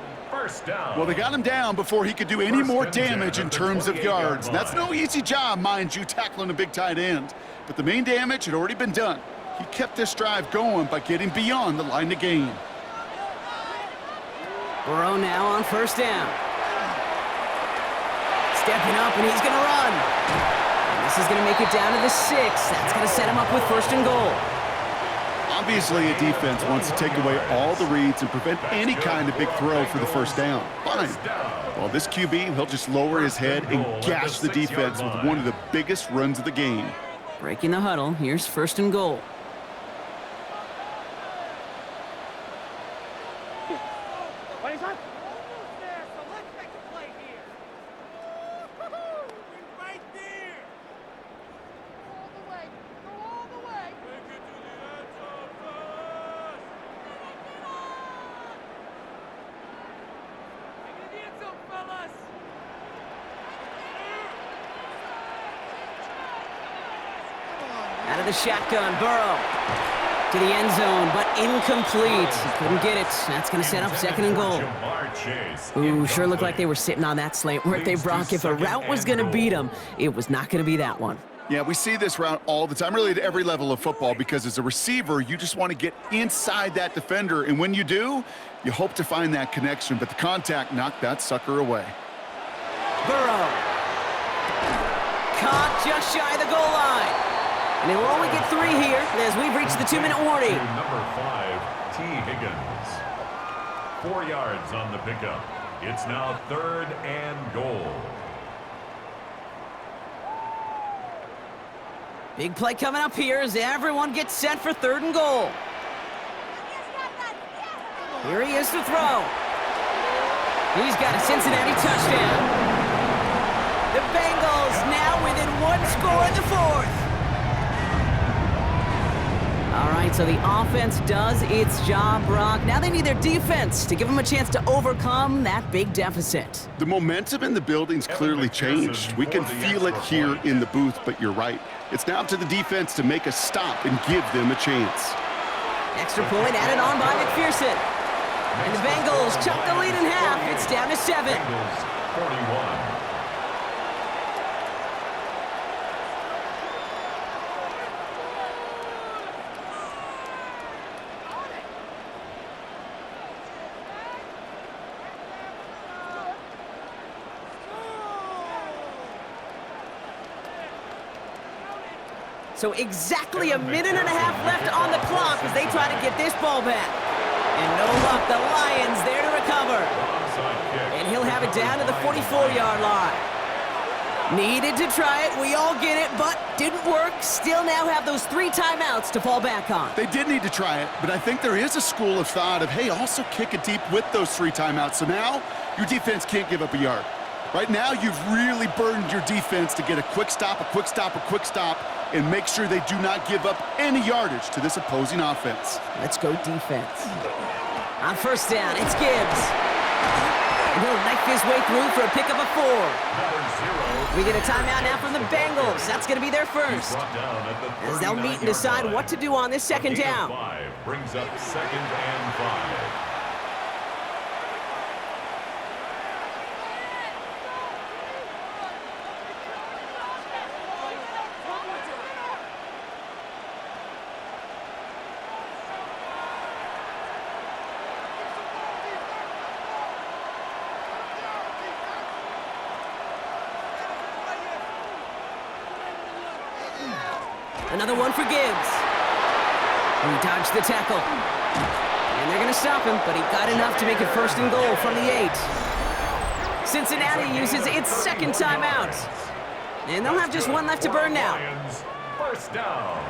Well, they got him down before he could do any more damage in terms of yards. And that's no easy job, mind you, tackling a big tight end. But the main damage had already been done. He kept this drive going by getting beyond the line to gain. Burrow now on 1st down. Stepping up, and he's going to run. And this is going to make it down to the 6. That's going to set him up with 1st and goal. Obviously, a defense wants to take away all the reads and prevent any kind of big throw for the 1st down. Fine. Well, this QB, he'll just lower his head and gash the defense with one of the biggest runs of the game. Breaking the huddle, here's 1st and goal. Out of the shotgun, Burrow to the end zone, but incomplete. He couldn't get it. That's going to set up 2nd and goal. Ooh, sure looked like they were sitting on that slant, weren't they, Brock? If a route was going to beat them, it was not going to be that one. Yeah, we see this route all the time, really at every level of football, because as a receiver, you just want to get inside that defender, and when you do, you hope to find that connection, but the contact knocked that sucker away. Burrow. Caught just shy of the goal line. And they will only get 3 here as we've reached the 2-minute warning. Number 5, T. Higgins. 4 yards on the pickup. It's now 3rd and goal. Big play coming up here as everyone gets set for 3rd and goal. Here he is to throw. He's got a Cincinnati touchdown. The Bengals now within 1 score in the 4th. All right, so the offense does its job, Brock. Now they need their defense to give them a chance to overcome that big deficit. The momentum in the building's clearly changed. We can feel it here in the booth, but you're right. It's now up to the defense to make a stop and give them a chance. Extra point added on by McPherson. And the Bengals chop the lead in half. It's down to 7. Bengals 41. So exactly a minute and a half left on the clock as they try to get this ball back. And no luck, the Lions there to recover. And he'll have it down to the 44-yard line. Needed to try it, we all get it, but didn't work. Still now have those 3 timeouts to fall back on. They did need to try it, but I think there is a school of thought of, hey, also kick it deep with those 3 timeouts. So now your defense can't give up a yard. Right now, you've really burdened your defense to get a quick stop, a quick stop, a quick stop, and make sure they do not give up any yardage to this opposing offense. Let's go defense. On first down, it's Gibbs. And he'll knife his way through for a pickup of 4. We get a timeout now from the Bengals. That's going to be their first. As they'll meet and decide what to do on this second down. 5 brings up 2nd and 5. Another one for Gibbs. He dodged the tackle. And they're going to stop him, but he got enough to make it 1st and goal from the 8. Cincinnati uses its 2nd timeout. And they'll have just 1 left to burn now. First down.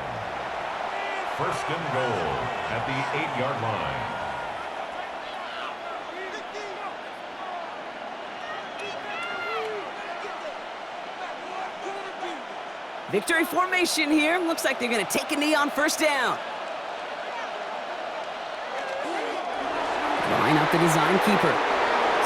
1st and goal at the 8-yard line. Victory formation here. Looks like they're going to take a knee on 1st down. Line up the design keeper.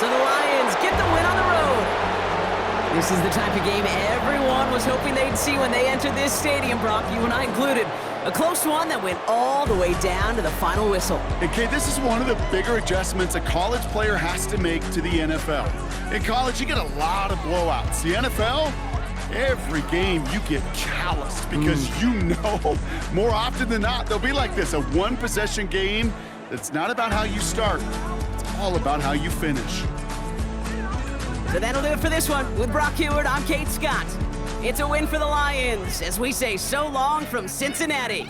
So the Lions get the win on the road. This is the type of game everyone was hoping they'd see when they entered this stadium, Brock, you and I included. A close one that went all the way down to the final whistle. Okay, this is one of the bigger adjustments a college player has to make to the NFL. In college, you get a lot of blowouts. The NFL, every game you get calloused because you know more often than not they'll be like this, a 1-possession game that's not about how you start, it's all about how you finish. So that'll do it for this one. With Brock Heward, I'm Kate Scott. It's a win for the Lions as we say so long from Cincinnati.